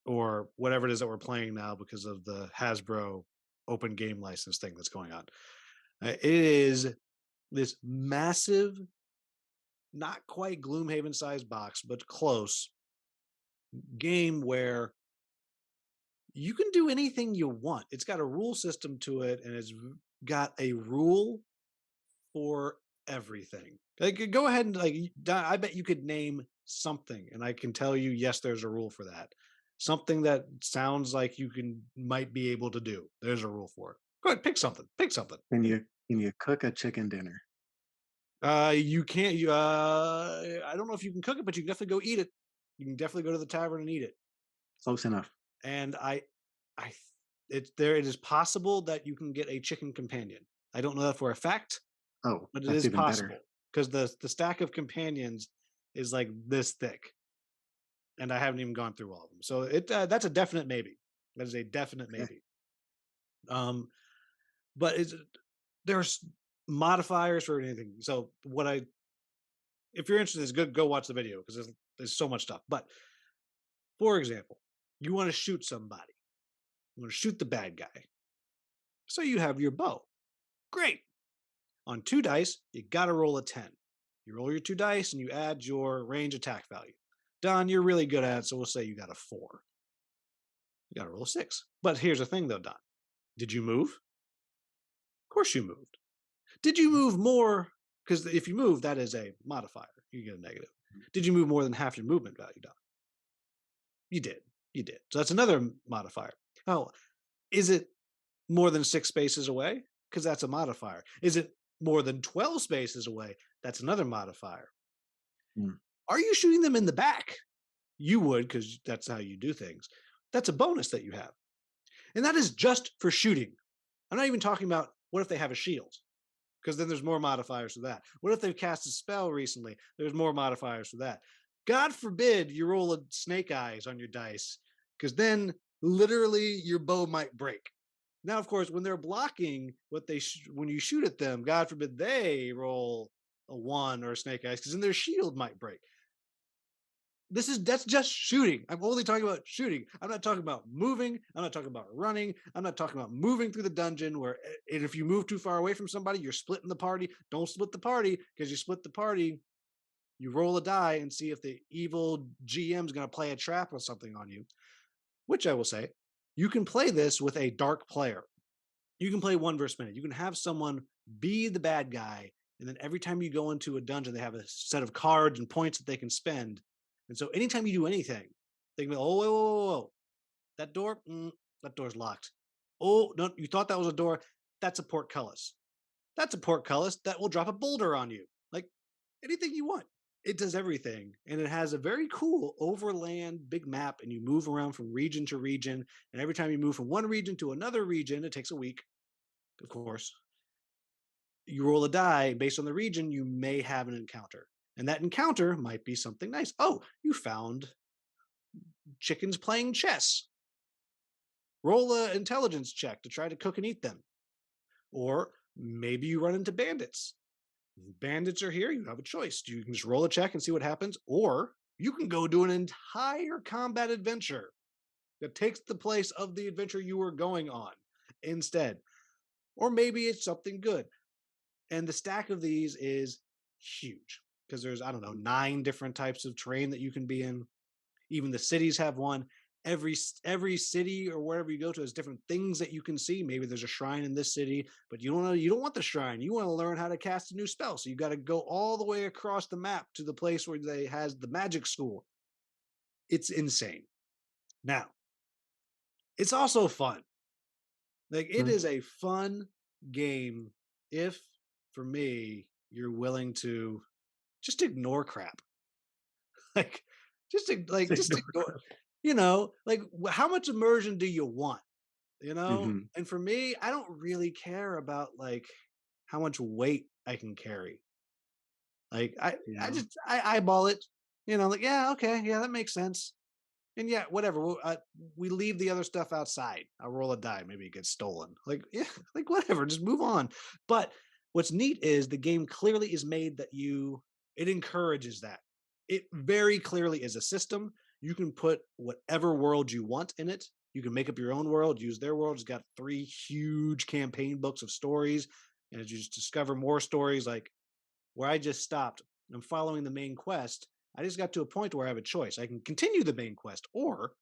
or whatever it is that we're playing now because of the Hasbro open game license thing that's going on. It is this massive, not quite Gloomhaven sized box, but close game where you can do anything you want. It's got a rule system to it, and it's got a rule for everything. Like, go ahead and I bet you could name something, and I can tell you, yes, there's a rule for that. Something that sounds like you might be able to do. There's a rule for it. Go ahead, pick something. Pick something. Can you cook a chicken dinner? You can't. I don't know if you can cook it, but you can definitely go eat it. You can definitely go to the tavern and eat it. Close enough. And I, it's there. It is possible that you can get a chicken companion. I don't know that for a fact, Oh, but it that's is even better. possible because the stack of companions is like this thick, and I haven't even gone through all of them. So that's a definite maybe. That is a definite Okay. maybe. But there's modifiers for anything. So if you're interested, is good. Go watch the video because there's so much stuff. But for example, you want to shoot somebody. You want to shoot the bad guy. So you have your bow. Great. On 2 dice, you got to roll a 10. You roll your 2 dice and you add your range attack value. Don, you're really good at it, so we'll say you got a 4. You got to roll a 6. But here's the thing, though, Don. Did you move? Of course you moved. Did you move more? Because if you move, that is a modifier. You get a negative. Did you move more than half your movement value, Don? You did. You did. So that's another modifier. Oh, is it more than 6 spaces away? Because that's a modifier. Is it more than 12 spaces away? That's another modifier. Hmm. Are you shooting them in the back? You would, because that's how you do things. That's a bonus that you have. And that is just for shooting. I'm not even talking about what if they have a shield, because then there's more modifiers for that. What if they've cast a spell recently? There's more modifiers for that. God forbid you roll a snake eyes on your dice, because then literally your bow might break. Now, of course, when they're blocking when you shoot at them, God forbid they roll a 1 or a snake eyes, because then their shield might break. That's just shooting. I'm only talking about shooting. I'm not talking about moving. I'm not talking about running. I'm not talking about moving through the dungeon where if you move too far away from somebody, you're splitting the party. Don't split the party, because you split the party, you roll a die and see if the evil GM is going to play a trap or something on you, which I will say, you can play this with a dark player. You can play 1 versus minute. You can have someone be the bad guy, and then every time you go into a dungeon, they have a set of cards and points that they can spend. And so anytime you do anything, they can be, oh, whoa, whoa, whoa. That door, that door's locked. Oh, no, you thought that was a door. That's a portcullis. That's a portcullis that will drop a boulder on you. Like anything you want. It does everything. And it has a very cool overland big map, and you move around from region to region. And every time you move from one region to another region, it takes a week, of course. You roll a die based on the region, you may have an encounter. And that encounter might be something nice. Oh, you found chickens playing chess. Roll an intelligence check to try to cook and eat them. Or maybe you run into bandits. Bandits are here, you have a choice. You can just roll a check and see what happens, or you can go do an entire combat adventure that takes the place of the adventure you were going on instead. Or maybe it's something good. And the stack of these is huge because there's, I don't know, 9 different types of terrain that you can be in. Even the cities have one. Every city or wherever you go to has different things that you can see. Maybe there's a shrine in this city, but you don't want the shrine. You want to learn how to cast a new spell. So you got to go all the way across the map to the place where they has the magic school. It's insane. Now, it's also fun. Like it Hmm. is a fun game if, for me, you're willing to just ignore crap. Like just ignore, like how much immersion do you want? Mhm. And for me, I don't really care about like how much weight I can carry. Like Yeah. I eyeball it, like yeah, okay, yeah, that makes sense. And yeah, whatever. We leave the other stuff outside. I'll roll a die. Maybe it gets stolen. Like, yeah, like whatever. Just move on. But what's neat is the game clearly is made that it encourages that. It very clearly is a system. You can put whatever world you want in it. You can make up your own world, use their world. It's got 3 huge campaign books of stories. And as you just discover more stories, like where I just stopped, I'm following the main quest. I just got to a point where I have a choice. I can continue the main quest or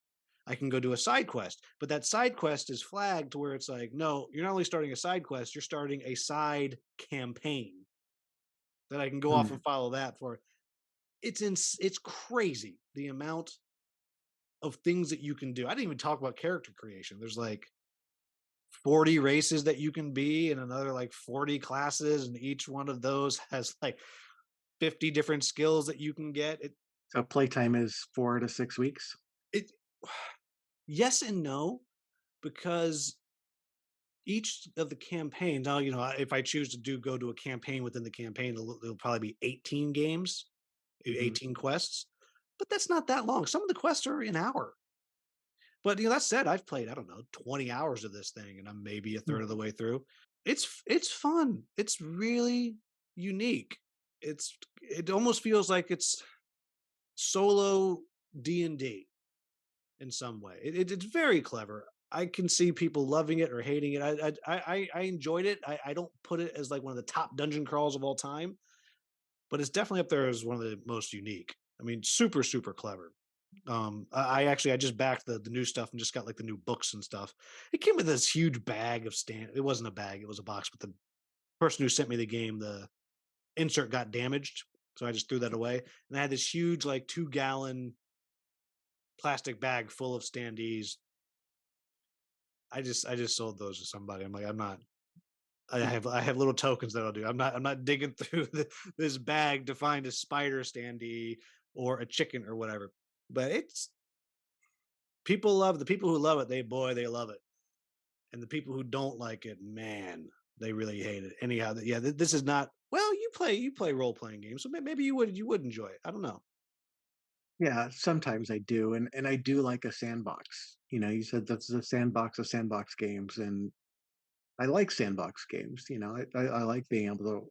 I can go do a side quest. But that side quest is flagged to where it's like, no, you're not only starting a side quest, you're starting a side campaign that I can go off Hmm. and follow that for. It's crazy the amount of things that you can do. I didn't even talk about character creation. There's like 40 races that you can be and another like 40 classes, and each one of those has like 50 different skills that you can get. So playtime is 4 to 6 weeks. It yes and no, because each of the campaigns now, if I choose to go to a campaign within the campaign, it'll probably be 18 games, Mhm. 18 quests, but that's not that long. Some of the quests are an hour. But that said, I've played, I don't know, 20 hours of this thing and I'm maybe a Hmm. third of the way through. It's fun. It's really unique. It almost feels like it's solo D&D in some way. It's very clever. I can see people loving it or hating it. I enjoyed it. I don't put it as like one of the top dungeon crawls of all time, but it's definitely up there as one of the most unique. I mean, super super clever. I just backed the new stuff and just got like the new books and stuff. It came with this huge bag of stand. It wasn't a bag; it was a box. But the person who sent me the game, the insert got damaged, so I just threw that away. And I had this huge, like 2 gallon plastic bag full of standees. I just sold those to somebody. I'm like, I'm not. I have little tokens that I'll do. I'm not digging through this bag to find a spider standee or a chicken or whatever. But it's people love the people who love it. They love it, and the people who don't like it, man, they really hate it. Anyhow, yeah, this is not. Well, you play role playing games, so maybe you would enjoy it. I don't know. Yeah, sometimes I do, and I do like a sandbox. You said that's a sandbox of sandbox games, and I like sandbox games. I like being able to.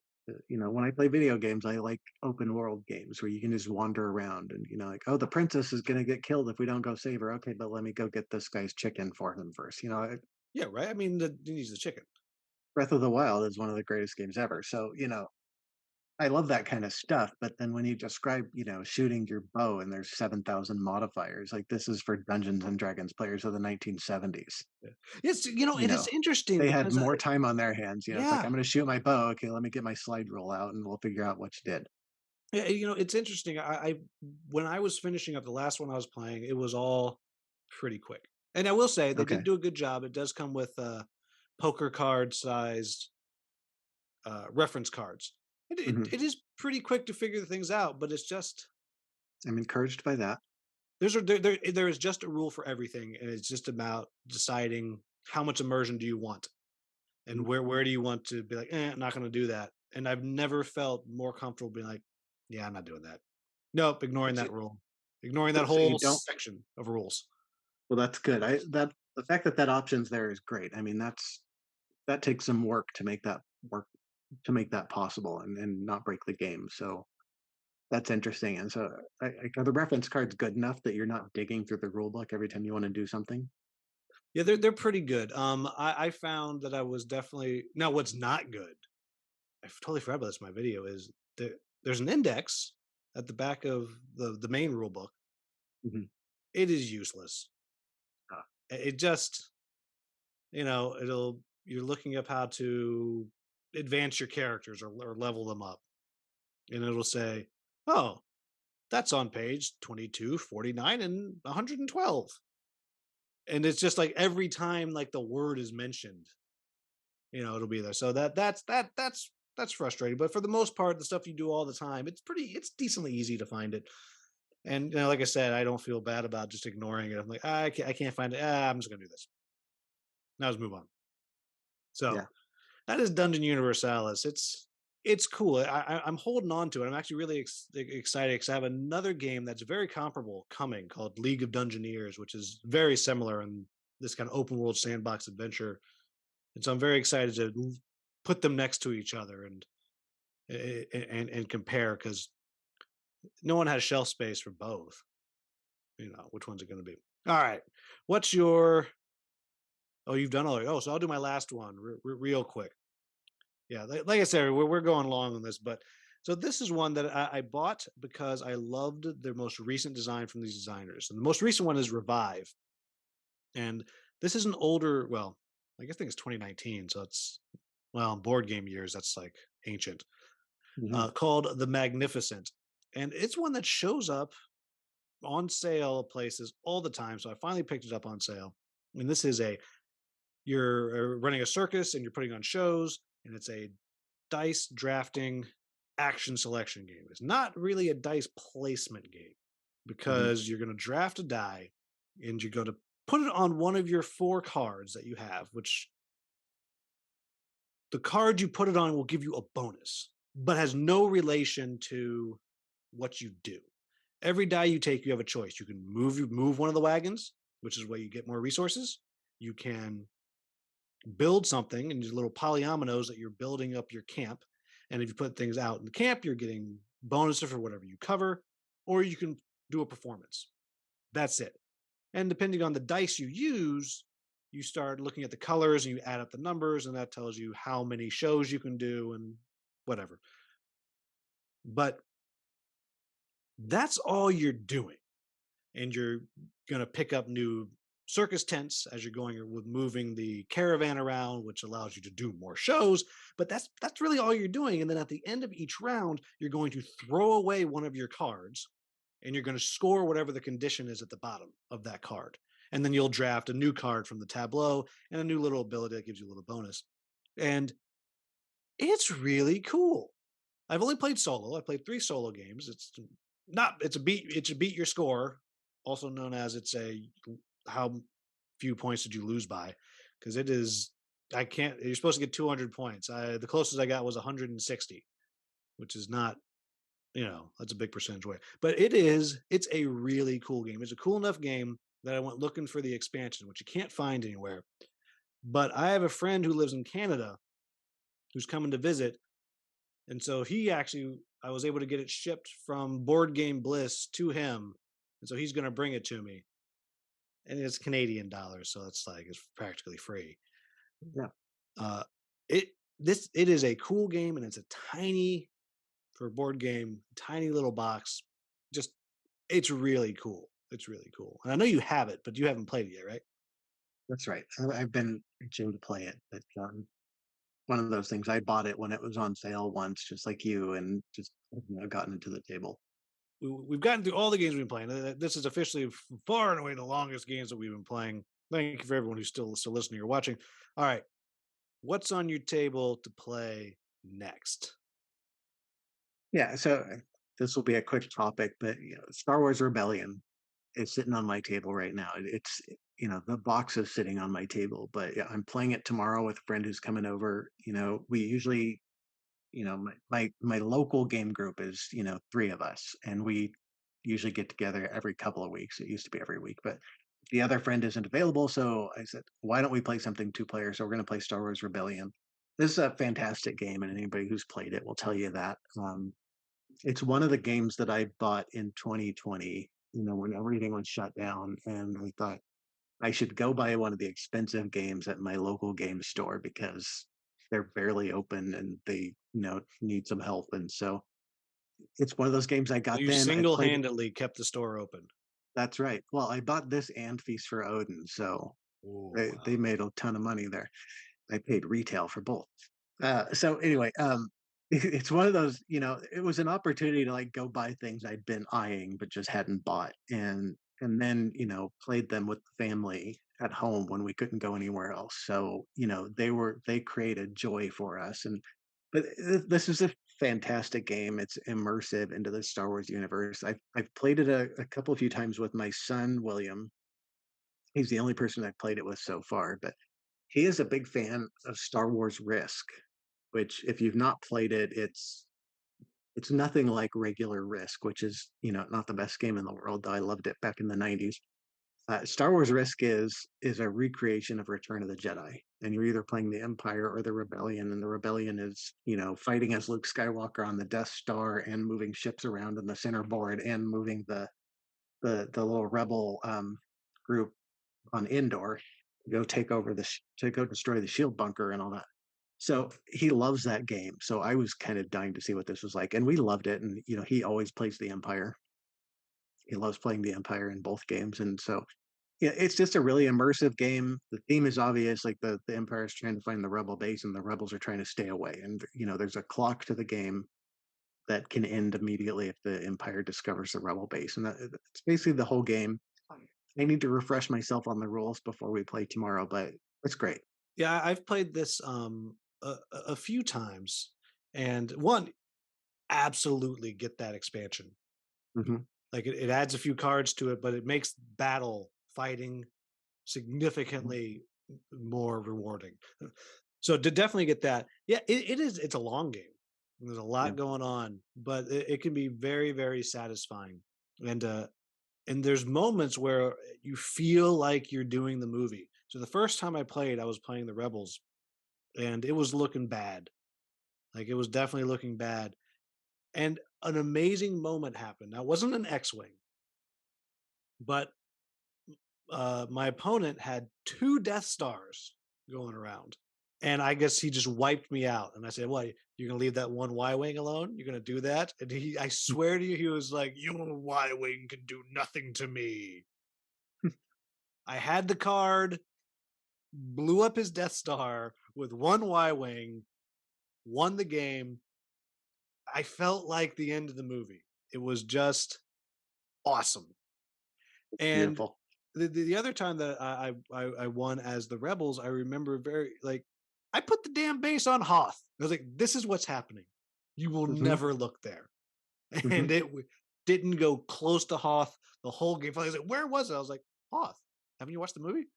When I play video games, I like open world games where you can just wander around and like, oh, the princess is going to get killed if we don't go save her. Okay, but let me go get this guy's chicken for him first. Yeah, right. I mean, he needs the chicken. Breath of the Wild is one of the greatest games ever. So I love that kind of stuff, but then when you describe, shooting your bow and there's 7,000 modifiers, like this is for Dungeons and Dragons players of the 1970s. Yeah. Yes, You it is know, interesting they had because more time on their hands. It's like yeah, I'm going to shoot my bow. Okay, let me get my slide rule out, and we'll figure out what you did. yeah, it's interesting. I when I was finishing up the last one I was playing, it was all pretty quick, and I will say they did Okay. do a good job. It does come with poker card sized reference cards. It, it Hmm. it is pretty quick to figure the things out, but it's just I'm encouraged by that. there is just a rule for everything, and it's just about deciding how much immersion do you want, and Mhm. where do you want to be like, I'm not going to do that. And I've never felt more comfortable being like, yeah, I'm not doing that. Nope, ignoring So, that rule, ignoring that so you whole don't. section of rules. Well, that's good. The fact that that option's there is great. I mean, that takes some work to make that possible and not break the game. So that's interesting. And so, are the reference cards good enough that you're not digging through the rule book every time you want to do something? Yeah, they're pretty good. I found that I was definitely now. What's not good? I totally forgot about this. In my video is there's an index at the back of the main rule book. Mhm. It is useless. Ah, It just it'll you're looking up how to advance your characters or level them up, and it'll say, oh, that's on page 22, 49, and 112. And it's just like every time like the word is mentioned, it'll be there. So that's frustrating. But for the most part, the stuff you do all the time, it's decently easy to find it. And like I said, I don't feel bad about just ignoring it. I'm like, I can't find it. I'm just gonna do this. Now let's move on. So yeah. that is Dungeon Universalis. It's cool. I'm holding on to it. I'm actually really excited because I have another game that's very comparable coming called League of Dungeoneers, which is very similar in this kind of open world sandbox adventure. And so I'm very excited to put them next to each other and compare because no one has shelf space for both. Which one's it going to be? All right. What's your? Oh, you've done all. Oh, so I'll do my last one real quick. Yeah, like I said, we're going long on this, but so this is one that I bought because I loved their most recent design from these designers, and the most recent one is Revive, and this is an older, well, I guess I think it's 2019, so it's well, board game years, that's like ancient. Mhm. Called the Magnificent, and it's one that shows up. on sale places all the time. So I finally picked it up on sale. And this is you're running a circus and you're putting on shows, and it's a dice drafting action selection game. It's not really a dice placement game Mhm. because you're going to draft a die and you're going to put it on one of your 4 cards that you have, which the card you put it on will give you a bonus, but has no relation to what you do. Every die you take, you have a choice. You can move one of the wagons, which is where you get more resources. You can build something in these little polyominoes that you're building up your camp. And if you put things out in the camp, you're getting bonuses for whatever you cover, or you can do a performance. That's it. And depending on the dice you use, you start looking at the colors and you add up the numbers, and that tells you how many shows you can do and whatever. But that's all you're doing. And you're going to pick up new circus tents as you're going with moving the caravan around, which allows you to do more shows. But that's really all you're doing. And then at the end of each round, you're going to throw away one of your cards, and you're going to score whatever the condition is at the bottom of that card. And then you'll draft a new card from the tableau and a new little ability that gives you a little bonus. And it's really cool. I've only played solo. I played 3 solo games. It's a beat your score, also known as it's a how few points did you lose by? Because it is I can't you're supposed to get 200 points. The closest I got was 160, which is not, that's a big percentage away. But it's a really cool game. It's a cool enough game that I went looking for the expansion, which you can't find anywhere. But I have a friend who lives in Canada who's coming to visit, and so I was able to get it shipped from Board Game Bliss to him. And so he's going to bring it to me. And it's Canadian dollars, so it's practically free. Yeah. Uh, it is a cool game, and it's a for a board game, tiny little box. Just it's really cool. It's really cool. And I know you have it, but you haven't played it yet, right? That's right. I've been itching to play it, but one of those things. I bought it when it was on sale once, just like you, and just gotten into the table. We've gotten through all the games we've been playing. This is officially far and away the longest games that we've been playing. Thank you for everyone who's still listening or watching. All right, what's on your table to play next? Yeah. So this will be a quick topic, but Star Wars Rebellion is sitting on my table right now. It's the box is sitting on my table, but yeah, I'm playing it tomorrow with a friend who's coming over. We usually, my local game group is 3 of us, and we usually get together every couple of weeks. It used to be every week, but the other friend isn't available, so I said, why don't we play something 2 player? So we're going to play Star Wars Rebellion. This is a fantastic game, and anybody who's played it will tell you that. It's one of the games that I bought in 2020, when everything was shut down, and I thought I should go buy one of the expensive games at my local game store because they're barely open and they, need some help. And so it's one of those games I So got you then. I played it. single-handedly kept the store open. That's right. Well, I bought this and Feast for Odin, so Oh, they made a ton of money there. I paid retail for both. So anyway, it's one of those, it was an opportunity to like go buy things I'd been eyeing but just hadn't bought, and then played them with the family at home when we couldn't go anywhere else. So they created joy for us, but this is a fantastic game. It's immersive into the Star Wars universe. I've played it a couple of few times with my son William. He's the only person I've played it with so far, but he is a big fan of Star Wars Risk, which if you've not played it, it's nothing like regular Risk, which is not the best game in the world, though I loved it back in the 90s. Star Wars Risk is a recreation of Return of the Jedi, and you're either playing the Empire or the Rebellion, and the Rebellion is fighting as Luke Skywalker on the Death Star and moving ships around in the center board and moving the little rebel group on Endor to go to go destroy the shield bunker and all that. So he loves that game. So I was kind of dying to see what this was like, and we loved it. And he always plays the Empire. He loves playing the Empire in both games, and so yeah, it's just a really immersive game. The theme is obvious, like the Empire is trying to find the rebel base, and the rebels are trying to stay away. And there's a clock to the game, that can end immediately if the Empire discovers the rebel base, and that's basically the whole game. I need to refresh myself on the rules before we play tomorrow, but it's great. Yeah, I've played this a few times, and one, absolutely get that expansion. Hmm. Like it adds a few cards to it, but it makes battle fighting significantly more rewarding. So to definitely get that, yeah, it is. It's a long game. There's a Yeah. lot going on, but it can be very, very satisfying. And there's moments where you feel like you're doing the movie. So the first time I played, I was playing the Rebels, and it was looking bad. Like it was definitely looking bad. And an amazing moment happened. Now, it wasn't an X-wing, but my opponent had two Death Stars going around. And I guess he just wiped me out. And I said, "What? You're gonna leave that one Y wing alone? You're gonna do that?" And I swear to you, he was like, "Your Y wing can do nothing to me." I had the card, blew up his Death Star with one Y wing, won the game. I felt like the end of the movie. It was just awesome. And Beautiful. the other time that I won as the Rebels, I remember very like I put the damn base on Hoth. I was like, "This is what's happening. You will Hmm. never look there," Hmm. and didn't go close to Hoth the whole game. I was like, "Where was it?" I was like, "Hoth. Haven't you watched the movie?"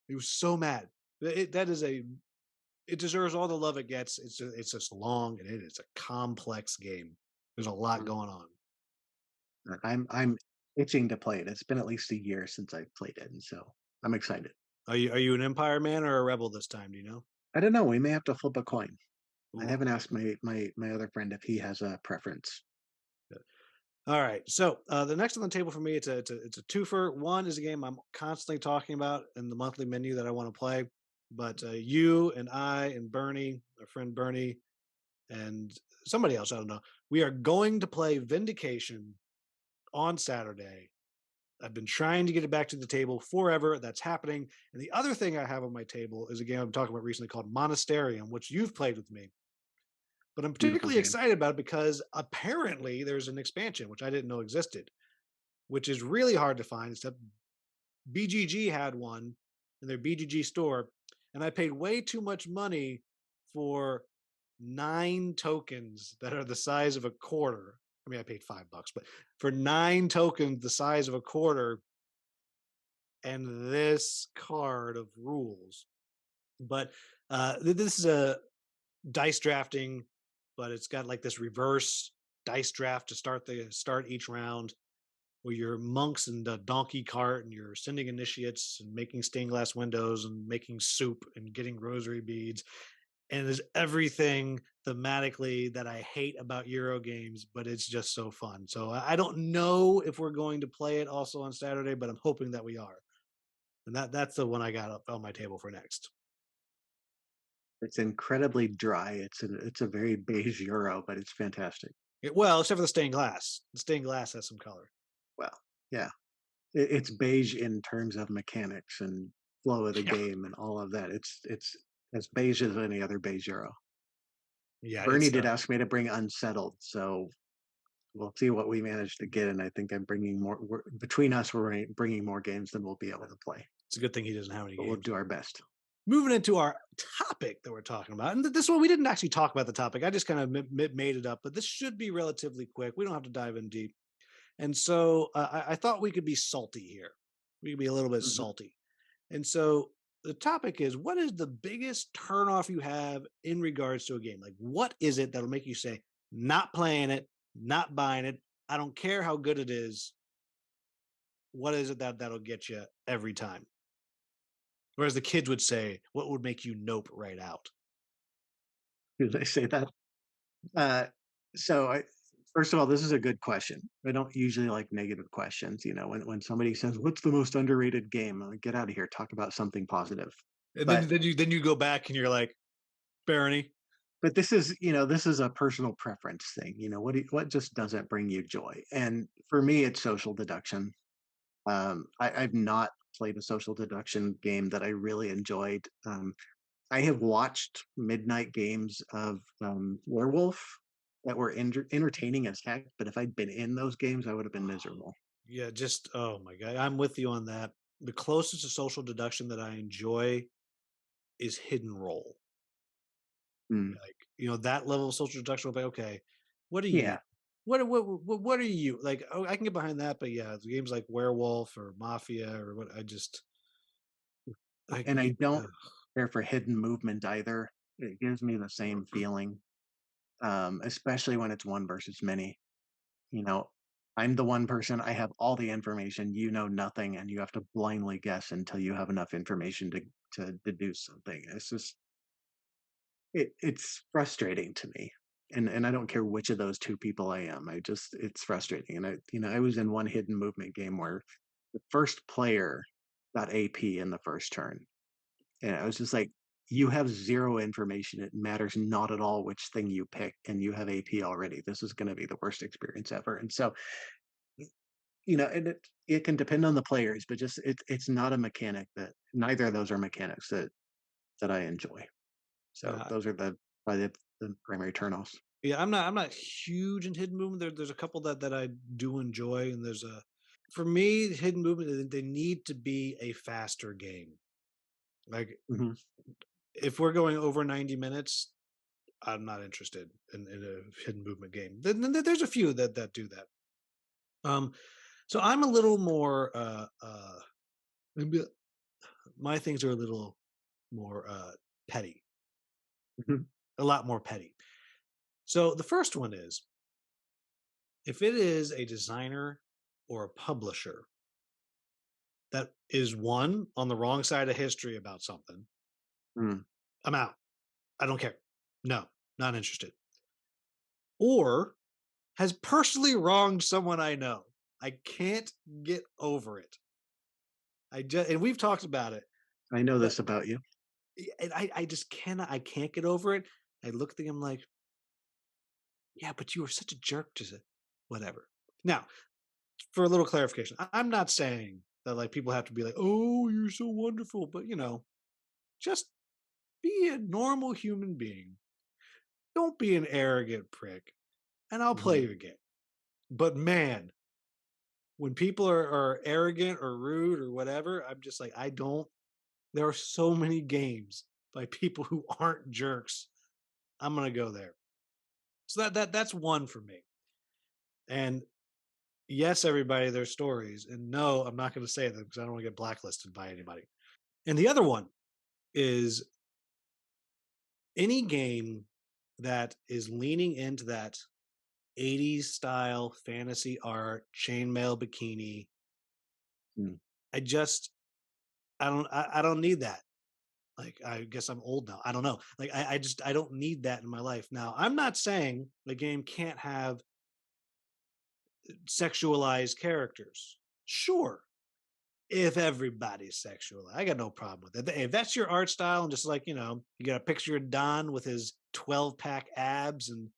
He was so mad. That is a it deserves all the love it gets. It's just long and it is a complex game. There's a lot going on. I'm itching to play it. It's been at least a year since I played it, and so I'm excited. Are you an Empire man or a Rebel this time? Do you know? I don't know. We may have to flip a coin. I Ooh. haven't asked my other friend if he has a preference. All right. So the next on the table for me, it's a twofer. One is a game I'm constantly talking about in the monthly menu that I want to play. But you and I and Bernie, our friend Bernie, and somebody else, I don't know, we are going to play Vindication on Saturday. I've been trying to get it back to the table forever. That's happening. And the other thing I have on my table is a game I'm talking about recently called Monasterium, which you've played with me. But I'm Beautiful particularly game. excited about it because apparently there's an expansion, which I didn't know existed, which is really hard to find, except BGG had one in their BGG store. And I paid way too much money for 9 tokens that are the size of a quarter. I mean, I paid $5, but for 9 tokens the size of a quarter, and this card of rules. But this is a dice drafting, but it's got like this reverse dice draft to start each round, where you're monks in the donkey cart and you're sending initiates and making stained glass windows and making soup and getting rosary beads. And there's everything thematically that I hate about Euro games, but it's just so fun. So I don't know if we're going to play it also on Saturday, but I'm hoping that we are. And that's the one I got up on my table for next. It's incredibly dry. It's a very beige euro, but it's fantastic. Well, except for the stained glass. The stained glass has some color. Well, yeah, it's beige in terms of mechanics and flow of the Yeah. game and all of that. It's as beige as any other beige euro. Yeah, Bernie it's did ask me to bring unsettled, so we'll see what we manage to get. And I think I'm bringing more. Between us, we're bringing more games than we'll be able to play. it's a good thing he doesn't have any But we'll games. do our best. Moving into our topic that we're talking about, and this one we didn't actually talk about the topic. I just kind of made it up, but this should be relatively quick. We don't have to dive in deep. And so I thought we could be salty here. We could be a little bit Mhm. salty. And so the topic is, what is the biggest turnoff you have in regards to a game? Like, what is it that'll make you say, not playing it, not buying it? I don't care how good it is. What is it that'll get you every time? Or as the kids would say, what would make you nope right out? Did I say that? Uh, so first of all, this is a good question. I don't usually like negative questions. When somebody says, "What's the most underrated game?" I'm like, get out of here. Talk about something positive. And then But then you go back and you're like, Barony. but this is a personal preference thing. What just doesn't bring you joy? And for me, it's social deduction. I've not played a social deduction game that I really enjoyed. I have watched midnight games of Werewolf, that were entertaining as heck, but if I'd been in those games, I would have been miserable. Yeah, just oh my god, I'm with you on that. The closest to social deduction that I enjoy is hidden role. Mm, Like, that level of social deduction will be okay. What are you? yeah, What are you? Like, oh, I can get behind that, but yeah, the games like Werewolf or Mafia or what I just like and I don't care for hidden movement either. It gives me the same feeling, especially when it's one versus many. You know, I'm the one person, I have all the information, you know nothing, and you have to blindly guess until you have enough information to deduce something. It's just it's frustrating to me. And I don't care which of those two people I am. It's frustrating. And I was in one hidden movement game where the first player got AP in the first turn. And I was just like, you have zero information. It matters not at all which thing you pick, and you have AP already. This is going to be the worst experience ever. And so, and it can depend on the players, but just it's not a mechanic that neither of those are mechanics that I enjoy. So yeah, those are probably the primary turnoffs. yeah. I'm not huge in hidden movement. There's a couple that I do enjoy, and there's a for me hidden movement. They need to be a faster game. Like Mhm. if we're going over 90 minutes, I'm not interested in a hidden movement game. There's a few that do that. Um, so I'm a little more maybe my things are a little more petty, Mhm. a lot more petty. So the first one is if it is a designer or a publisher that is one on the wrong side of history about something, Mm. I'm out. I don't care. No, not interested. Or has personally wronged someone I know. I can't get over it. And we've talked about it, I know but this about you. and I just cannot. I can't get over it. I look at him like, yeah, but you were such a jerk to whatever. Now, for a little clarification, I'm not saying that like people have to be like, oh, you're so wonderful, but just be a normal human being. Don't be an arrogant prick, and I'll play Mhm. your game. But man, when people are arrogant or rude or whatever, I'm just like, I don't. There are so many games by people who aren't jerks. I'm gonna go there. So that's one for me. And yes, everybody, their stories. And no, I'm not going to say them because I don't want to get blacklisted by anybody. And the other one is any game that is leaning into that 80s style fantasy art, chainmail bikini. Mm. I just I don't need that. Like I guess I'm old now. I don't know. Like I don't need that in my life. Now, I'm not saying the game can't have sexualized characters. Sure, if everybody's sexual, I got no problem with it. If that's your art style, and just like you got a picture of Don with his 12-pack abs and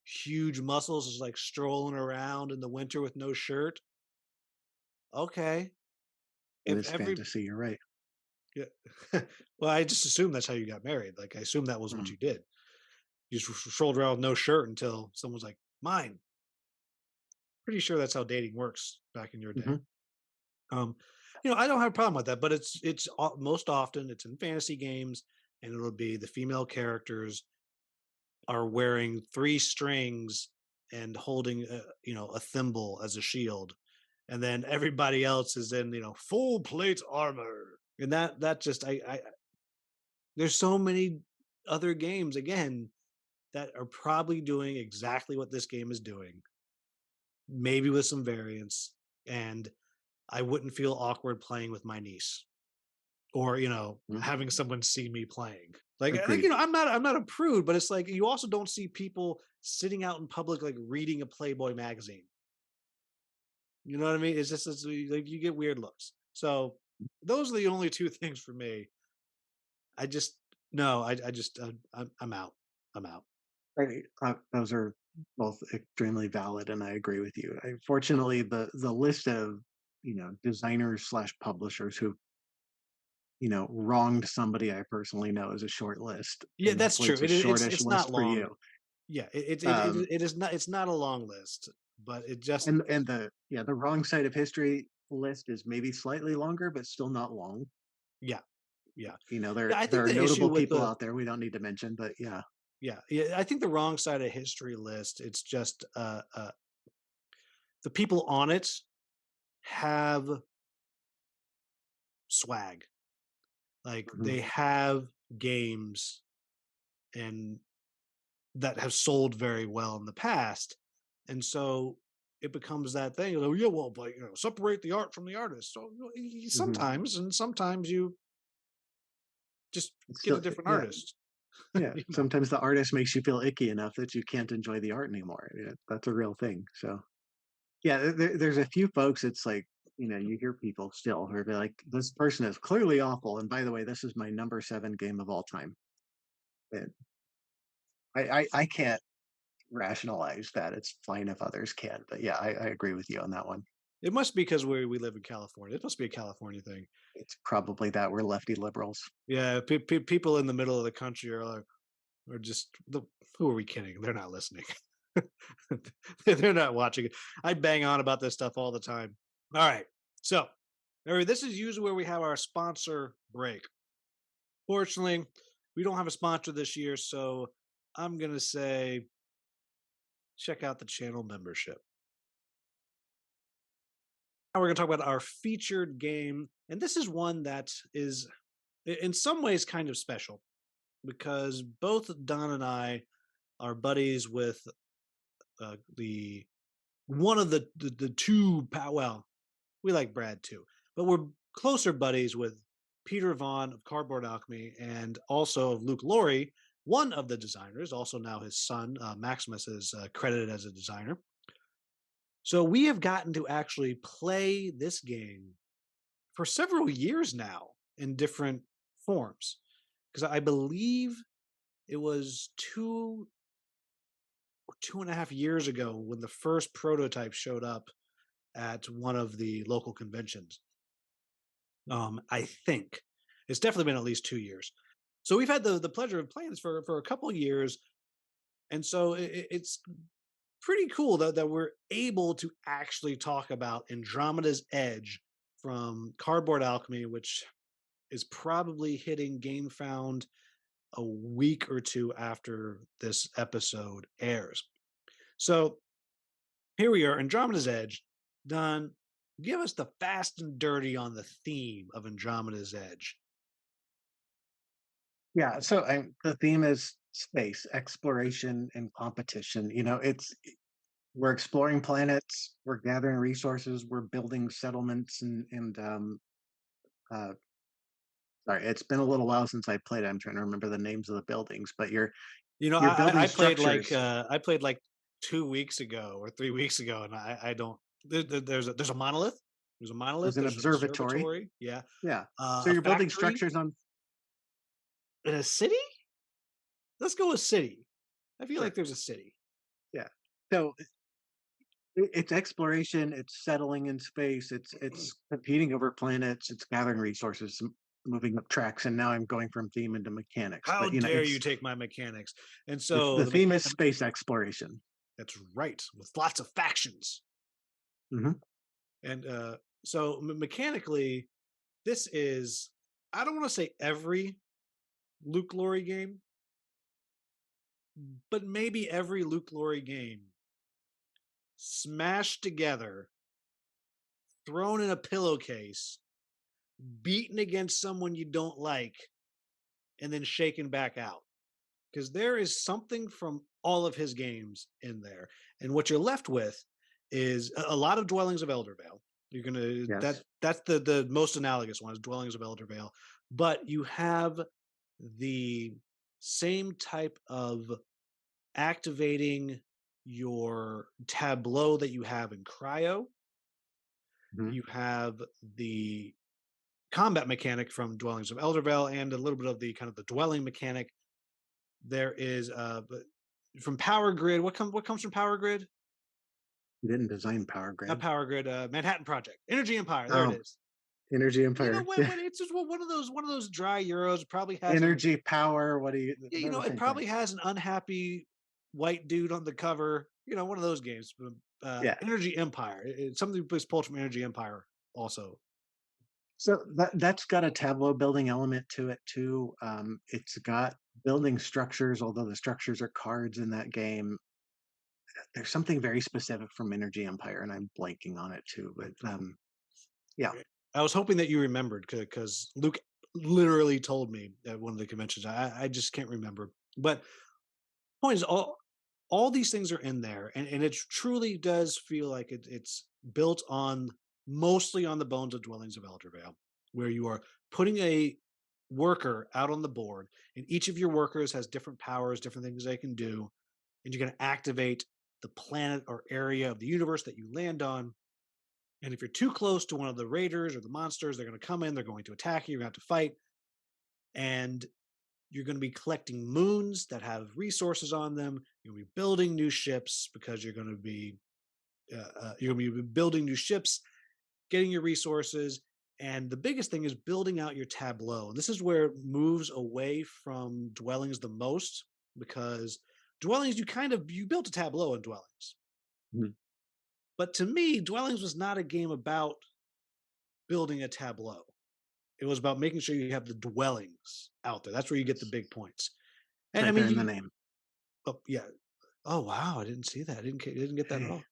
huge muscles, just like strolling around in the winter with no shirt. Okay, That if is every fantasy, you're right. yeah. Well, I just assumed that's how you got married. Like I assumed that was what Mm. you did. You just strolled around with no shirt until someone's like, "Mine." Pretty sure that's how dating works back in your day. Mhm. Um, I don't have a problem with that, but most often it's in fantasy games, and it'll be the female characters are wearing three strings and holding a thimble as a shield, and then everybody else is in full plate armor, and that just I there's so many other games again that are probably doing exactly what this game is doing, maybe with some variants, and I wouldn't feel awkward playing with my niece or Mhm. having someone see me playing. Like Agreed. I'm not a prude, but it's like you also don't see people sitting out in public like reading a Playboy magazine. You know what I mean? It's like you get weird looks. So those are the only two things for me. I just no, I just I'm out. I'm out. Right. Those are both extremely valid, and I agree with you. Fortunately, the list of designers slash publishers who wronged somebody I personally know is a short list, Yeah, and that's hopefully true. it's a It's shortish it's list not for long. you. Yeah, Um, it is not, it's not a long list, but it just, and the wrong side of history list is maybe slightly longer, but still not long. yeah, yeah. You know, Yeah, I there think are the issue notable with people the out there we don't need to mention, but yeah. yeah, I think the wrong side of history list, it's just the people on it have swag. Like Mhm, they have games and that have sold very well in the past. And so it becomes that thing. Oh, yeah, well, but separate the art from the artist. So mhm. sometimes, and sometimes you just It's get a still different yeah, artist. yeah. you know, Sometimes the artist makes you feel icky enough that you can't enjoy the art anymore. Yeah, that's a real thing. So yeah, there's a few folks. It's like you hear people still who are like, "This person is clearly awful." And by the way, this is my number 7 game of all time. And I can't rationalize that. It's fine if others can, but yeah, I agree with you on that one. it must be because we live in California. It must be a California thing. It's probably that we're lefty liberals. Yeah, people in the middle of the country are like, are just who are we kidding? They're not listening. They're not watching it. I bang on about this stuff all the time. All right. So, this is usually where we have our sponsor break. Fortunately, we don't have a sponsor this year, so I'm going to say check out the channel membership. Now we're going to talk about our featured game, and this is one that is in some ways kind of special because both Don and I are buddies with the one of the two well, we like Brad too, but we're closer buddies with Peter Vaughan of Cardboard Alchemy and also of Luke Laurie, one of the designers, also now his son Maximus is credited as a designer. So we have gotten to actually play this game for several years now in different forms because I believe it was 2.5 years ago when the first prototype showed up at one of the local conventions. I think it's definitely been at least 2 years. So we've had the pleasure of playing this for a couple of years, and so it's pretty cool that we're able to actually talk about Andromeda's Edge from Cardboard Alchemy, which is probably hitting GameFound a week or two after this episode airs. So here we are, Andromeda's Edge. Don, give us the fast and dirty on the theme of Andromeda's Edge. Yeah, so the theme is space exploration and competition. We're exploring planets, we're gathering resources, we're building settlements, and uh, sorry, it's been a little while since I played. I'm trying to remember the names of the buildings, but You know, you're building I played like structures. I played like 2 weeks ago or 3 weeks ago, and I don't. There's a monolith. There's a monolith. There's an There's an observatory. observatory. Yeah, Yeah, so a you're building factory structures on. in a city. Let's go with city. I feel like Sure. there's a city. Yeah. So it's exploration, it's settling in space, it's competing over planets, it's gathering resources, moving up tracks, and now I'm going from theme into mechanics. How But dare you take my mechanics? And it's so the theme is space exploration. that's right, with lots of factions. Hmm. And so mechanically, this is, I don't want to say every Luke Laurie game, but maybe every Luke Laurie game smashed together, thrown in a pillowcase, beaten against someone you don't like, and then shaken back out. Because there is something from all of his games in there. And what you're left with is a lot of Dwellings of Eldervale. You're gonna Yes. that's the most analogous one is Dwellings of Eldervale. But you have the same type of activating your tableau that you have in Cryo. Hmm. You have the combat mechanic from Dwellings of Eldervale and a little bit of the kind of the dwelling mechanic. There is from Power Grid. What comes from Power Grid? You didn't design Power Not Grid. Power Grid. Manhattan Project. Energy Empire. There it Oh, is. Energy You know Empire. when Yeah. when it's just one of those dry Euros. Probably has an Energy power. What do you? yeah, They're the it same thing. probably has an unhappy white dude on the cover. One of those games. Yeah. Energy Empire. It's something that was pulled from Energy Empire also. So that's got a tableau building element to it too. It's got building structures, although the structures are cards in that game. There's something very specific from Energy Empire, and I'm blanking on it too. But yeah, I was hoping that you remembered because Luke literally told me at one of the conventions. I just can't remember. But point is, all these things are in there, and it truly does feel like it's built on mostly on the bones of Dwellings of Eldervale, where you are putting a worker out on the board, and each of your workers has different powers, different things they can do, and you're going to activate the planet or area of the universe that you land on. And if you're too close to one of the raiders or the monsters, they're going to come in, they're going to attack you, you're going to have to fight. And you're going to be collecting moons that have resources on them. You're going to be building new ships because you're going to be building new ships, getting your resources, and the biggest thing is building out your tableau. And this is where it moves away from Dwellings the most, because Dwellings you built a tableau in Dwellings. Mhm. But to me, Dwellings was not a game about building a tableau. It was about making sure you have the dwellings out there. That's where you get the big points. it's And I right mean, there in the name. oh, yeah. Oh wow, I didn't see that. I didn't get that at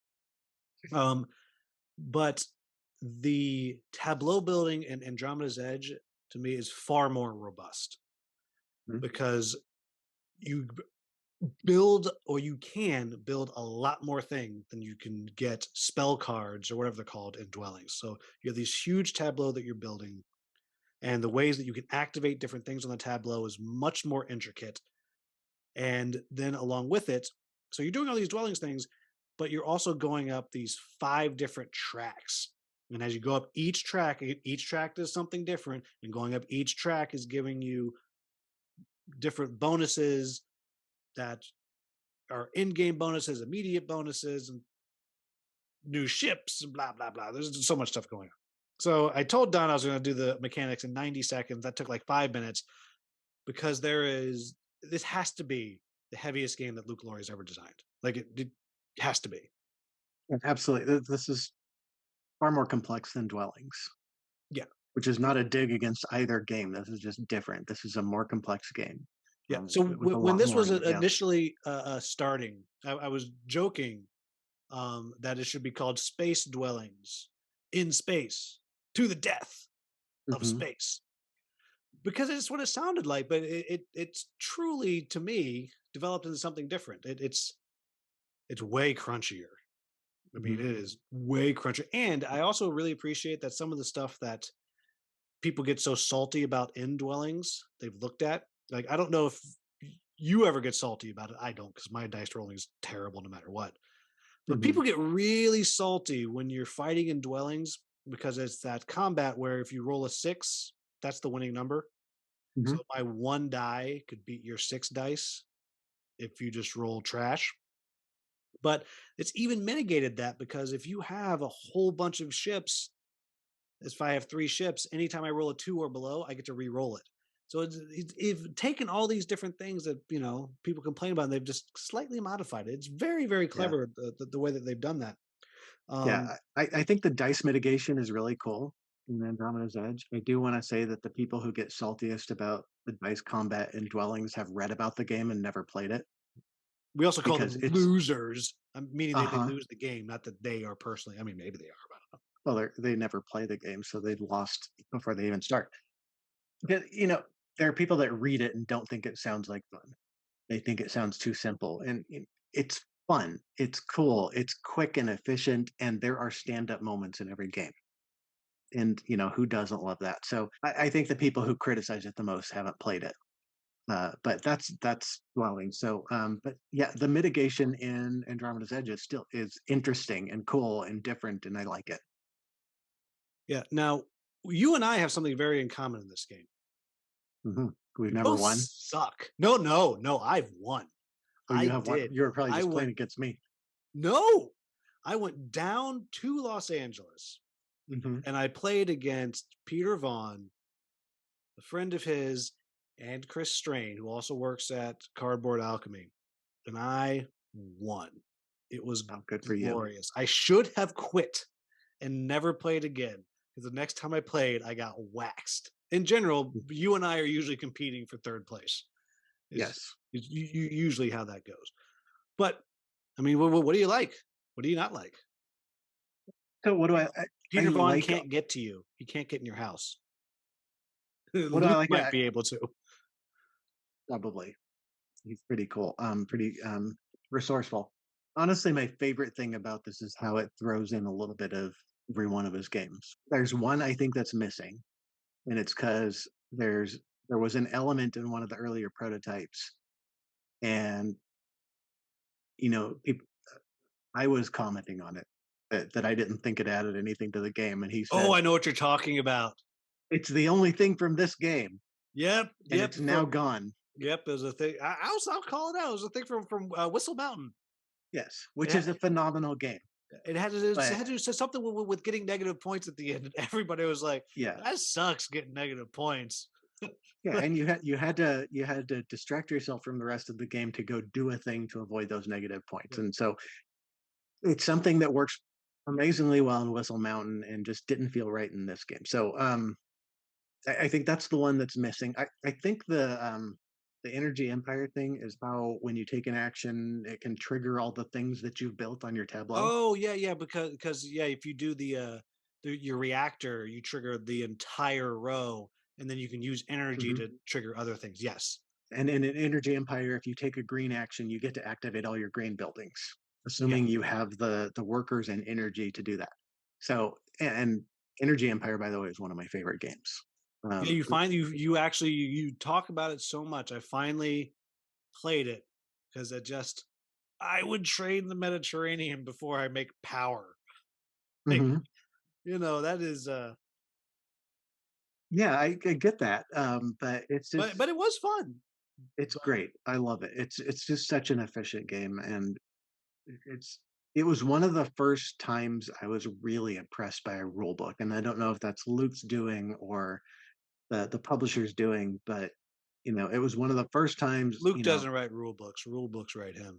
all. But the tableau building in Andromeda's Edge to me is far more robust Mhm. because you build or you can build a lot more thing than you can get spell cards or whatever they're called in dwellings. So you have these huge tableau that you're building, and the ways that you can activate different things on the tableau is much more intricate. And then along with it, so you're doing all these dwellings things, but you're also going up these 5 different tracks. And as you go up each track does something different. And going up each track is giving you different bonuses that are in-game bonuses, immediate bonuses, and new ships, and blah, blah, blah. There's so much stuff going on. So I told Don I was going to do the mechanics in 90 seconds. That took like 5 minutes because this has to be the heaviest game that Luke Laurie has ever designed. Like it has to be. Absolutely. This is far more complex than Dwellings, Yeah. which is not a dig against either game. This is just different. This is a more complex game. Yeah. So With a when lot this more was in it. Yeah. initially starting, I was joking that it should be called Space Dwellings in Space to the Death of Mhm. Space, because it's what it sounded like. But it's truly, to me, developed into something different. It's way crunchier. I mean, Mhm. it is way crunchier, and I also really appreciate that some of the stuff that people get so salty about in dwellings they've looked at. Like, I don't know if you ever get salty about it. I don't, because my dice rolling is terrible no matter what. But Mhm. people get really salty when you're fighting in dwellings because it's that combat where if you roll a 6, that's the winning number. So Mhm. my 1 die could beat your 6 dice if you just roll trash. But it's even mitigated that because if you have a whole bunch of ships, if I have 3 ships, anytime I roll a 2 or below, I get to re-roll it. So it's taken all these different things that people complain about, and they've just slightly modified it. It's very, very Yeah. clever the way that they've done that. Um, Yeah. I think the dice mitigation is really cool in Andromeda's Edge. I do want to say that the people who get saltiest about the dice combat in Dwellings have read about the game and never played it we also call because them it's losers, meaning they uh-huh. lose the game, not that they are personally. I mean, maybe they are. But Well, they never play the game, so they lost before they even start. Because, there are people that read it and don't think it sounds like fun. They think it sounds too simple, and it's fun. It's cool. It's quick and efficient, and there are stand-up moments in every game. And who doesn't love that? So I think the people who criticize it the most haven't played it. But that's dwelling. So, but yeah, the mitigation in Andromeda's Edge is interesting and cool and different, and I like it. yeah. Now, you and I have something very in common in this game. Hmm. We've We never both won. suck. No, no, no. I've won. Oh, I you have one. did. You're probably I just playing went. against me. No, I went down to Los Angeles Hmm. and I played against Peter Vaughan, a friend of his, and Chris Strain, who also works at Cardboard Alchemy. and I won. It was Oh, good for you. glorious. I should have quit and never played again because the next time I played, I got waxed. In general, you and I are usually competing for third place. Is Yes. usually how that goes. But I mean, what do you like? What do you not like? So what do I Peter Vaughan like? can't get to you. He can't get in your house. What do I Luke like? might be able to. Probably. He's pretty cool. Pretty resourceful. Honestly, my favorite thing about this is how it throws in a little bit of every one of his games. There's one I think that's missing, and it's because there was an element in one of the earlier prototypes, and people, I was commenting on it that I didn't think it added anything to the game, and he Oh, said I know what you're talking about. it's the only thing from this game, Yep, and yep. it's now From gone. yep, there's a thing. I'll call it out. It was a thing from Whistle Mountain. Yes, It which is had, a phenomenal game, it had to but do something with getting negative points at the end. And everybody was like, yeah, "That sucks, getting negative points." yeah, and you had to distract yourself from the rest of the game to go do a thing to avoid those negative points, and so it's something that works amazingly well in Whistle Mountain and just didn't feel right in this game. So I think that's the one that's missing. I think the Energy Empire thing is how when you take an action, it can trigger all the things that you've built on your tableau. Oh yeah, yeah, because yeah, if you do your reactor, you trigger the entire row, and then you can use energy Hmm. to trigger other things. Yes. And in an Energy Empire, if you take a green action, you get to activate all your green buildings, Yeah. assuming you have the workers and energy to do that. So and Energy Empire, by the way, is one of my favorite games. Yeah, Um, you find you actually you talk about it so much. I finally played it because I would trade the Mediterranean before I make power. Like, mhm. that is Yeah, I get that, but but it was fun. it's But great. I love it. It's just such an efficient game, and it's it was one of the first times I was really impressed by a rule book, and I don't know if that's Luke's doing or the publisher's doing, but it was one of the first times, Luke doesn't write rule books. Rule books write him.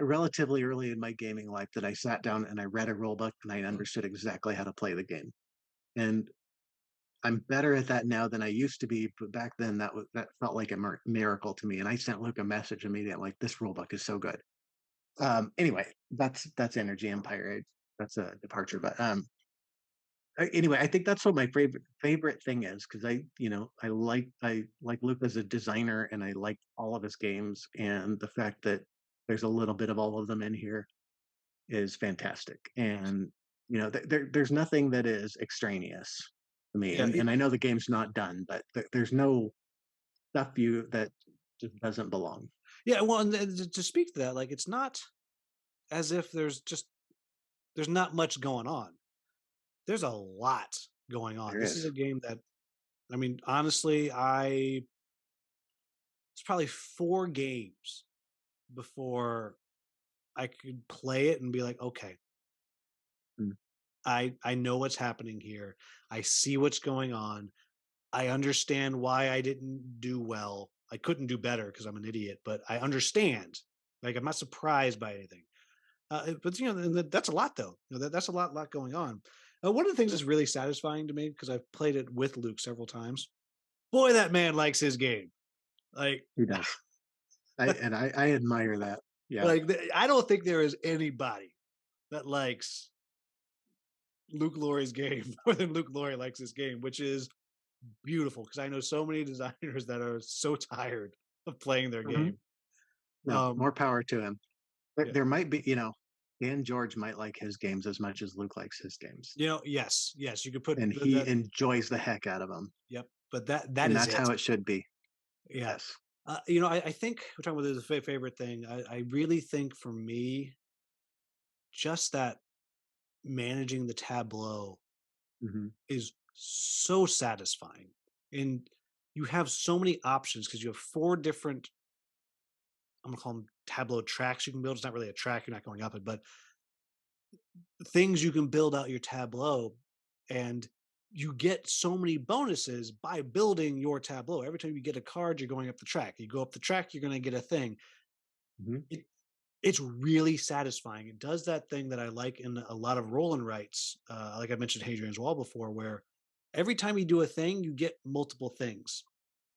relatively early in my gaming life that I sat down and I read a rule book and I understood exactly how to play the game. And I'm better at that now than I used to be, but back then that felt like a miracle to me. And I sent Luke a message immediately, like this rule book is so good. Anyway, that's Energy Empire. That's a departure, but anyway, I think that's what my favorite thing is because I like Luke as a designer and I like all of his games and the fact that there's a little bit of all of them in here is fantastic. And there's nothing that is extraneous to me. Yeah, And I know the game's not done, but there's no stuff you that just doesn't belong. yeah. Well, and to speak to that, like it's not as if there's not much going on. There's a lot going on. There This is is. a game that I mean, honestly, it's probably 4 games before I could play it and be like, okay, Mm. I know what's happening here. I see what's going on. I understand why I didn't do well. I couldn't do better because I'm an idiot, but I understand. Like I'm not surprised by anything. But that's a lot though. That's a lot going on. One of the things that's really satisfying to me because I've played it with Luke several times. Boy, that man likes his game. Like, He does. I admire that. Yeah. I don't think there is anybody that likes Luke Laurie's game more than Luke Laurie likes his game, which is beautiful because I know so many designers that are so tired of playing their Hmm. game. No, Um, more power to him. There, yeah, there might be, Dan George might like his games as much as Luke likes his games, yes, yes, you could put and he that. enjoys the heck out of them, Yep, but that and is that's it. how it should be. Yeah, Yes. I think we're talking about the favorite thing. I really think for me, just that managing the tableau Hmm. is so satisfying, and you have so many options because you have 4 different. I'm gonna call them tableau tracks you can build. It's not really a track; you're not going up it, but things you can build out your tableau, and you get so many bonuses by building your tableau. Every time you get a card, you're going up the track. You go up the track, you're going to get a thing. Mhm. It, it's really satisfying. It does that thing that I like in a lot of roll and writes, like I mentioned Hadrian's Wall before, where every time you do a thing, you get multiple things,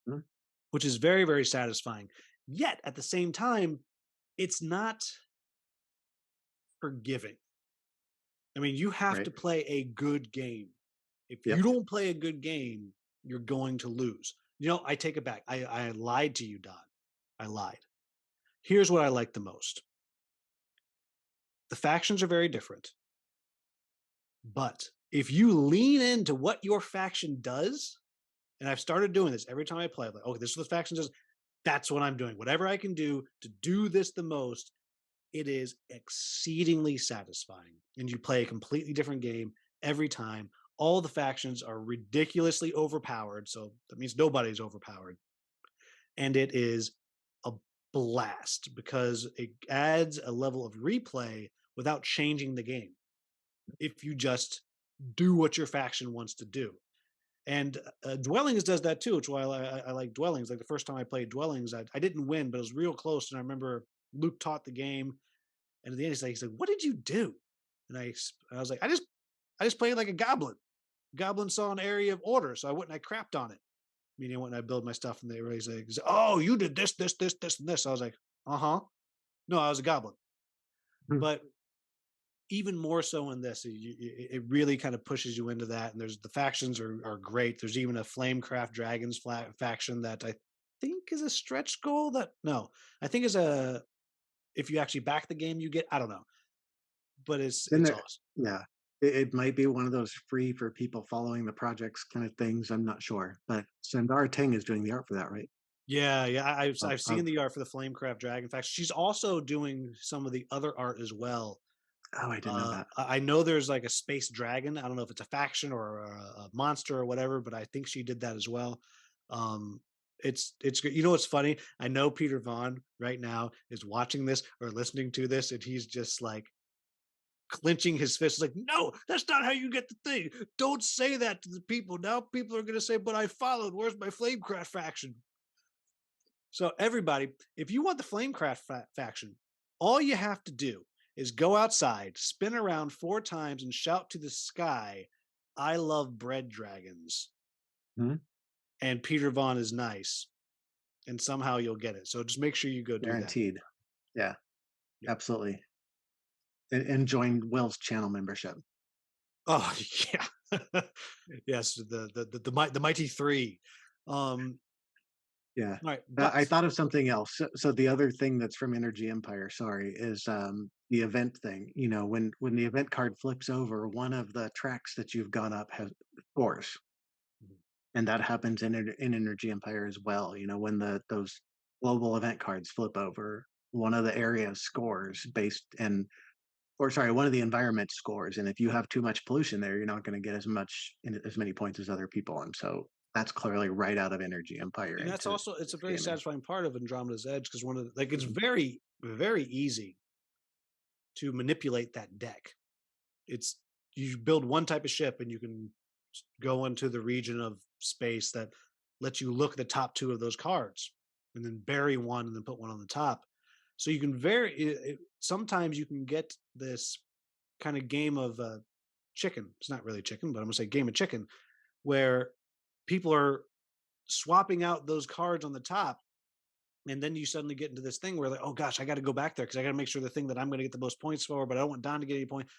Mhm. which is very, very satisfying. Yet at the same time, it's not forgiving. I mean, you have Right. to play a good game. If you Yep. don't play a good game, you're going to lose. I take it back. I lied to you, Don. I lied. Here's what I like the most. The factions are very different, but if you lean into what your faction does, and I've started doing this every time I play, like, okay, this is what the faction does. That's what I'm doing. Whatever I can do to do this the most, it is exceedingly satisfying. And you play a completely different game every time. All the factions are ridiculously overpowered. So that means nobody's overpowered. And it is a blast because it adds a level of replay without changing the game. If you just do what your faction wants to do. And Dwellings does that too, which is why I like Dwellings. Like the first time I played Dwellings, I didn't win, but it was real close. And I remember Luke taught the game, and at the end, he's like, "What did you do?" And I was like, "I just played like a goblin. Goblin saw an area of order, so I went and I crapped on it. Meaning, I went and I build my stuff, and they were like, "Oh, you did this, this, this, this, and this." I was like, "Uh huh." No, I was a goblin. Mhm. But even more so in this, it really kind of pushes you into that. And there's the factions are great. There's even a Flamecraft Dragons faction that I think is a stretch goal. That no, I think is a if you actually back the game, you get. I don't know, but Then it's there, awesome. yeah, it might be one of those free for people following the projects kind of things. I'm not sure, but Sandara Ting is doing the art for that, right? Yeah, yeah. Of, I've seen of the art for the Flamecraft Dragon. In fact, she's also doing some of the other art as well. oh, I didn't know that. I know there's like a space dragon. I don't know if it's a faction or a monster or whatever, but I think she did that as well. Um, it's good. You know what's funny? I know Peter Vaughan right now is watching this or listening to this, and he's just like clenching his fist, like, "No, that's not how you get the thing. Don't say that to the people. Now people are going to say, 'But I followed. Where's my Flamecraft faction?'" So everybody, if you want the Flamecraft faction, all you have to do is go outside, spin around 4 times, and shout to the sky, "I love bread dragons." Mhm. And Peter Vaughn is nice, and somehow you'll get it. So just make sure you go do that. Guaranteed. Yeah, Yeah. absolutely. And join Will's channel membership. Oh yeah, yes. The mighty three. Um, Yeah. all right, I but thought of something else. So the other thing that's from Energy Empire, sorry, is the event thing. You know, when the event card flips over, one of the tracks that you've gone up has scores, and that happens in Energy Empire as well. You know, when the those global event cards flip over, one of the areas scores based and or sorry, one of the environment scores, and if you have too much pollution there, you're not going to get as many points as other people, and so that's clearly right out of Energy Empire and that's into also it's a this very gaming. satisfying part of Andromeda's Edge because one of the, like it's Mhm. very very easy to manipulate that deck. It's you build one type of ship and you can go into the region of space that lets you look at the top 2 of those cards and then bury one and then put one on the top. So you can sometimes you can get this kind of game of chicken. It's not really chicken, but I'm gonna say game of chicken, where people are swapping out those cards on the top, and then you suddenly get into this thing where like, oh gosh, I got to go back there because I got to make sure the thing that I'm going to get the most points for, but I don't want Don to get any points.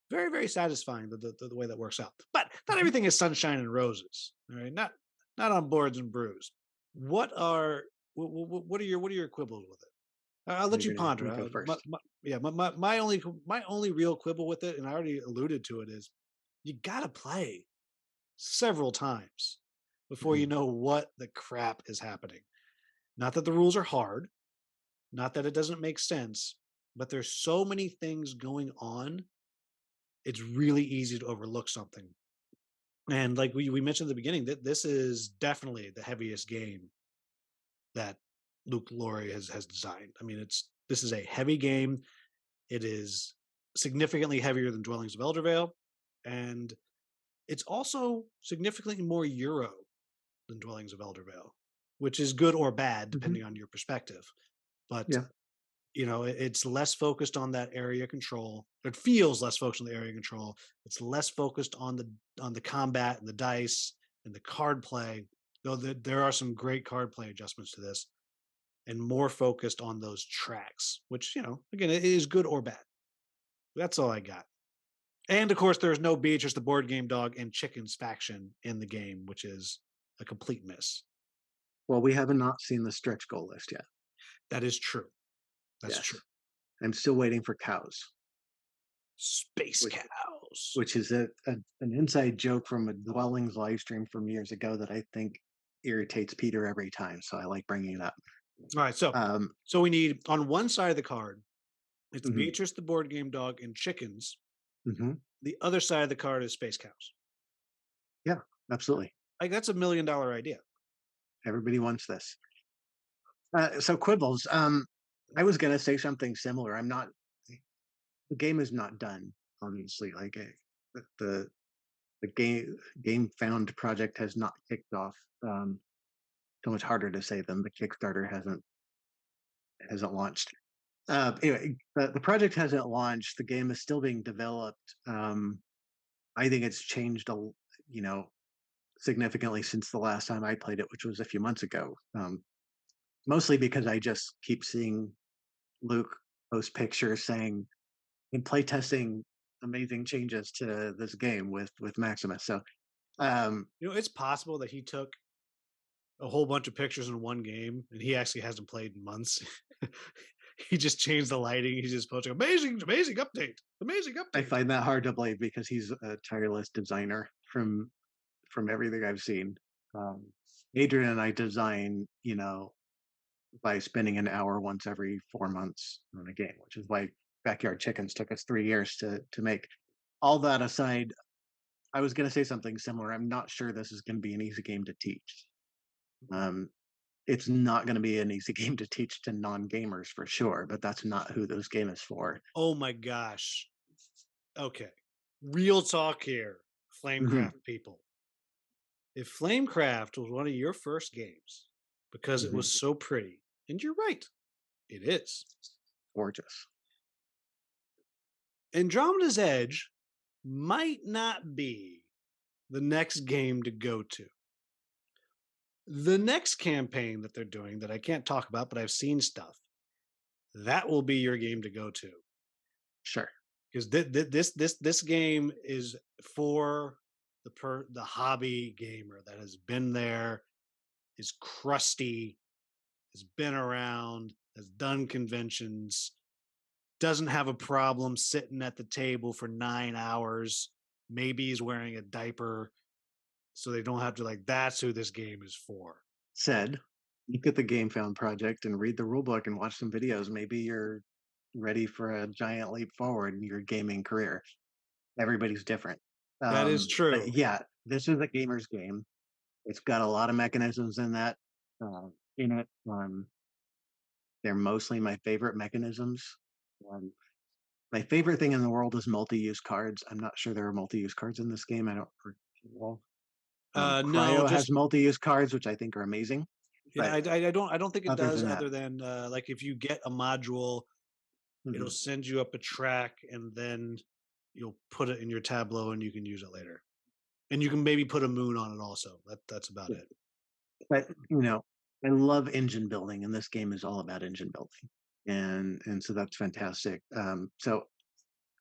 Very, very satisfying the way that works out. But not Mhm. everything is sunshine and roses. All right, not on boards and brews. What are what are your quibbles with it? I'll let You're you going to have ponder. me go first. Yeah, my only real quibble with it, and I already alluded to it, is you got to play several times before you Mhm. know what the crap is happening. Not that the rules are hard, not that it doesn't make sense, but there's so many things going on. It's really easy to overlook something. And like we mentioned at the beginning, that this is definitely the heaviest game that Luke Laurie has designed. I mean, this is a heavy game. It is significantly heavier than Dwellings of Eldervale, and It's also significantly more Euro than Dwellings of Eldervale, which is good or bad Mhm. depending on your perspective. But Yeah. it's less focused on that area control. It feels less focused on the area control. It's less focused on the combat and the dice and the card play. Though there are some great card play adjustments to this, and more focused on those tracks, which again, it is good or bad. That's all I got. And of course, there's no Beatrice the board game dog and chickens faction in the game, which is a complete miss. Well, we have not seen the stretch goal list yet. That is true. That's Yes. true. I'm still waiting for cows, Space which cows. which is an inside joke from a Dwellings live stream from years ago that I think irritates Peter every time. So I like bringing it up. All right, Um, so we need on one side of the card, it's mhm, Beatrice the board game dog and chickens. mhm. The other side of the card is space cows. Yeah, absolutely. Like that's $1 million idea. Everybody wants this. So quibbles. I was gonna say something similar. I'm not. The game is not done. Obviously, like the the game found project has not kicked off. So much harder to say than the Kickstarter hasn't launched. Anyway, the project hasn't launched. The game is still being developed. I think it's changed you know, significantly since the last time I played it, which was a few months ago. Mostly because I just keep seeing Luke post pictures saying in playtesting amazing changes to this game with Maximus. So It's possible that he took a whole bunch of pictures in one game and he actually hasn't played in months. He just changed the lighting. He's just posting amazing, amazing update. Amazing I update. find that hard to believe because he's a tireless designer from everything I've seen. Um, Adrian and I design, by spending an hour once every 4 months on a game, which is why Backyard Chickens took us 3 years to make. All that aside, I was going to say something similar. I'm not sure this is going to be an easy game to teach. Um, it's not going to be an easy game to teach to non-gamers for sure, but that's not who this game is for. Oh my gosh. Okay. Real talk here, Mhm, Flamecraft people. If Flamecraft was one of your first games because it mhm. was so pretty, and you're right, it is. Gorgeous. Andromeda's Edge might not be the next game to go to. The next campaign that they're doing that I can't talk about, but I've seen stuff, that will be your game to go to. Sure. Because this game is for the hobby gamer that has been there, is crusty, has been around, has done conventions, doesn't have a problem sitting at the table for 9 hours. Maybe he's wearing a diaper, so they don't have to that's who this game is for. Said, look at the Game Found project and read the rulebook and watch some videos. Maybe you're ready for a giant leap forward in your gaming career. Everybody's different. That is But true. yeah, this is a gamer's game. It's got a lot of mechanisms in it. They're mostly my favorite mechanisms. Um, my favorite thing in the world is multi-use cards. I'm not sure there are multi-use cards in this game. I don't recall. No, Cryo has just multi-use cards, which I think are amazing. yeah, But I don't think it other does. than that, Other than like if you get a module, it'll mhm. send you up a track, and then you'll put it in your Tableau, and you can use it later. And you can maybe put a moon on it also. That's about Yeah. it. But I love engine building, and this game is all about engine building, and so that's fantastic. So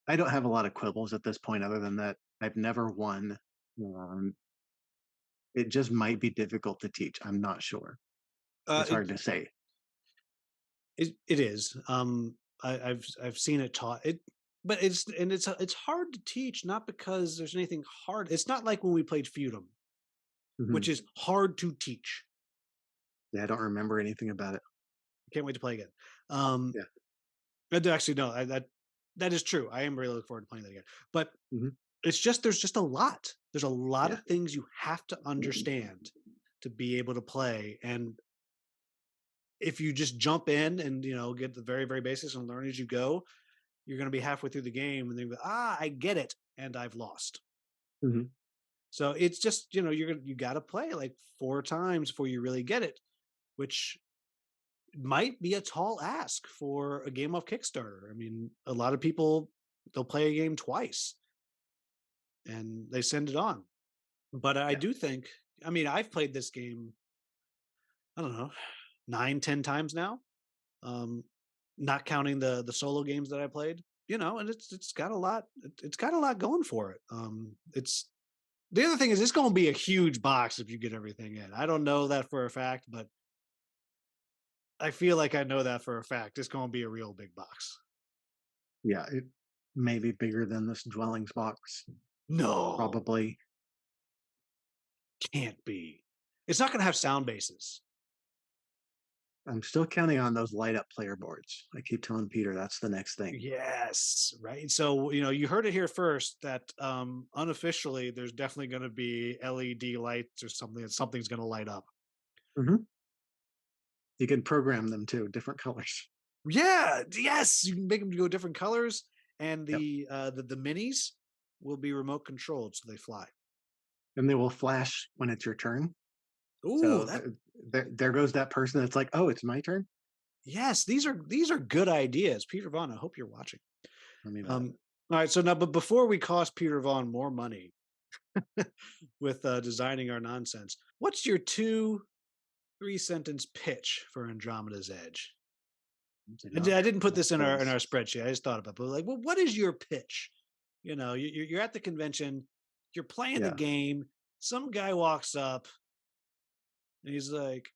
I don't have a lot of quibbles at this point, other than that I've never won. Um, it just might be difficult to teach. I'm not sure. Uh, It's it hard to say. it is. I've seen it taught it, but it's hard to teach, not because there's anything hard. It's not like when we played Feudum, Mhm. which is hard to teach. Yeah, I don't remember anything about it. Can't wait to play again. Um, Yeah. actually, no, that is true. I am really looking forward to playing that again. But Mhm. it's just there's just a lot. There's a lot Yeah. of things you have to understand to be able to play. And if you just jump in and get the very, very basics and learn as you go, you're going to be halfway through the game and then I get it, and I've lost. Mhm. So it's just, you got to play like 4 times before you really get it, which might be a tall ask for a game off Kickstarter. I mean, a lot of people, they'll play a game twice and they send it on. But I Yeah. do think, I mean, I've played this game, I don't know, 9, 10 times now. Um, Not counting the solo games that I played, and it's got a lot. It's got a lot going for it. It's the other thing is it's going to be a huge box if you get everything in. I don't know that for a fact, but I feel like I know that for a fact. It's going to be a real big box. Yeah, it may be bigger than this dwellings box, No, probably. can't be. It's not going to have sound bases. I'm still counting on those light up player boards. I keep telling Peter that's the next thing. Yes, right. So, you heard it here first that unofficially there's definitely going to be LED lights or something, and something's going to light up. Hmm. You can program them too, different colors. Yeah, yes, you can make them go different colors, and Yep. the minis will be remote controlled, so they fly. And they will flash when it's your turn. Ooh, So that there goes that person that's like, oh, it's my turn. yes, these are good ideas, Peter Vaughan. I hope you're watching. Let me bet. Um, all right, so now, but before we cost Peter Vaughan more money with designing our nonsense, what's your 2 3 sentence pitch for Andromeda's Edge? I didn't put this in our spreadsheet. I just thought about it. But like, well, what is your pitch? You're at the convention, you're playing the Yeah. game. Some guy walks up and he's like,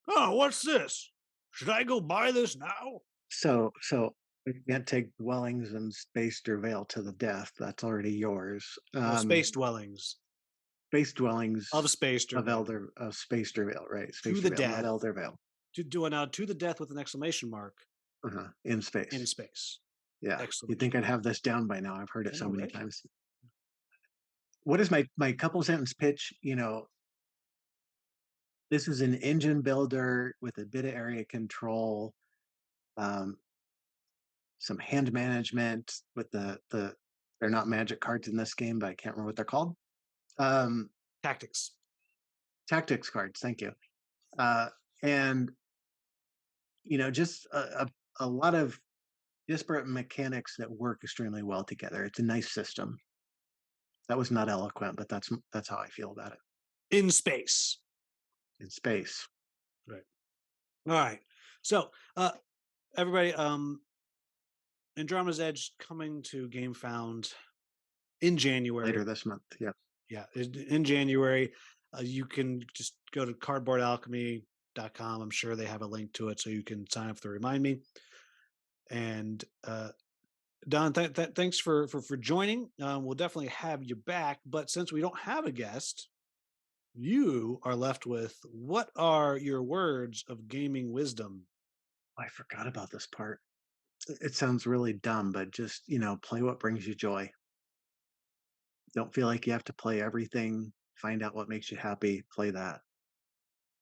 "Oh, what's this? Should I go buy this now?" So you can't take dwellings and space Dervale to the death. That's already yours. Space dwellings Space dwellings of space of Space Dervale, right? to Space the Dervale, not death, Elder Vale. to the death with an exclamation mark In space. in space. Yeah. You'd Exclamation. think I'd have this down by now. I've heard it I so know, many right? times. What is my couple sentence pitch? This is an engine builder with a bit of area control, um, some hand management with the they're not magic cards in this game, but I can't remember what they're called. Um, Tactics. Tactics cards, thank you. And just a lot of disparate mechanics that work extremely well together. It's a nice system. That was not eloquent, but that's how I feel about it. In space. In space. Right. All right. So, everybody, Andromeda's Edge coming to GameFound in January. Later this month. Yeah. Yeah, in January. You can just go to cardboardalchemy.com. I'm sure they have a link to it, so you can sign up to remind me. And Don, thanks for joining. We'll definitely have you back. But since we don't have a guest, you are left with, what are your words of gaming wisdom? I forgot about this part. It sounds really dumb, but just, play what brings you joy. Don't feel like you have to play everything. Find out what makes you happy. Play that.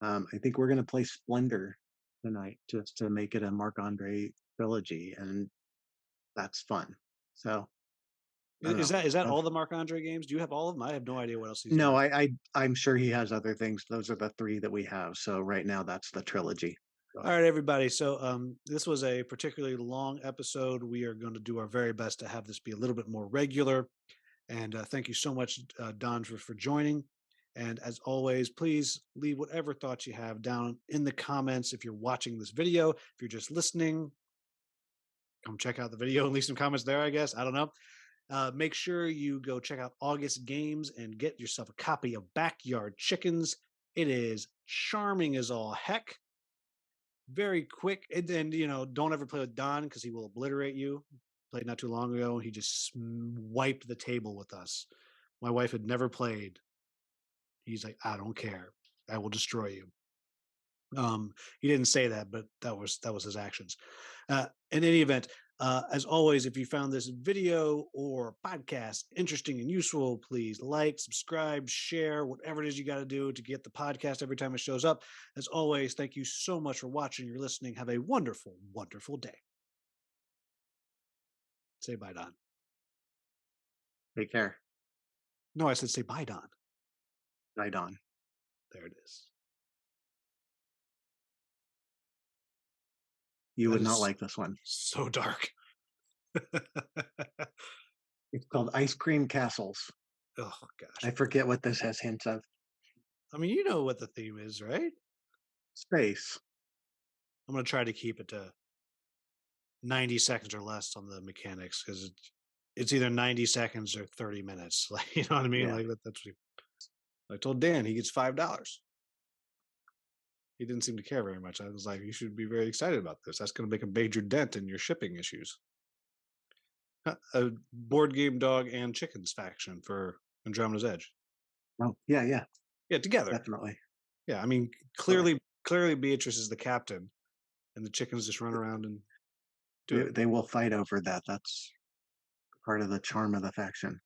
I think we're going to play Splendor tonight just to make it a Marc Andre trilogy, and that's fun. So I don't Is know. that all the Marc Andre games? Do you have all of them? I have no idea what else he's No, done. I'm sure he has other things. Those are the 3 that we have. So right now that's the trilogy. All right, everybody. So this was a particularly long episode. We are going to do our very best to have this be a little bit more regular. And thank you so much, Don, for joining. And as always, please leave whatever thoughts you have down in the comments. If you're watching this video, if you're just listening, come check out the video and leave some comments there, I guess. I don't know. Make sure you go check out August Games and get yourself a copy of Backyard Chickens. It is charming as all heck. Very quick. And don't ever play with Don because he will obliterate you. Played not too long ago. He just wiped the table with us. My wife had never played. He's like, I don't care. I will destroy you. He didn't say that, but that was his actions. In any event, as always, if you found this video or podcast interesting and useful, please like, subscribe, share, whatever it is you got to do to get the podcast every time it shows up. As always, thank you so much for watching or listening. Have a wonderful, wonderful day. Say bye, Don. Take care. No, I said say bye, Don. Right on. There it is. You That would not is like this one. so dark. It's called Ice Cream Castles. Oh I gosh. forget what this has hints of. I mean, you know what the theme is, right? Space. I'm gonna try to keep it to 90 seconds or less on the mechanics because it's either 90 seconds or 30 minutes. Like, you know what I mean? Yeah. Like that's what I told Dan he gets $5. He didn't seem to care very much. I was like, you should be very excited about this. That's going to make a major dent in your shipping issues. A board game dog and chickens faction for Andromeda's Edge. Oh, yeah, yeah, Yeah, together. definitely. Yeah, I mean, clearly Beatrice is the captain, and the chickens just run around and do it. They will fight over that. That's part of the charm of the faction.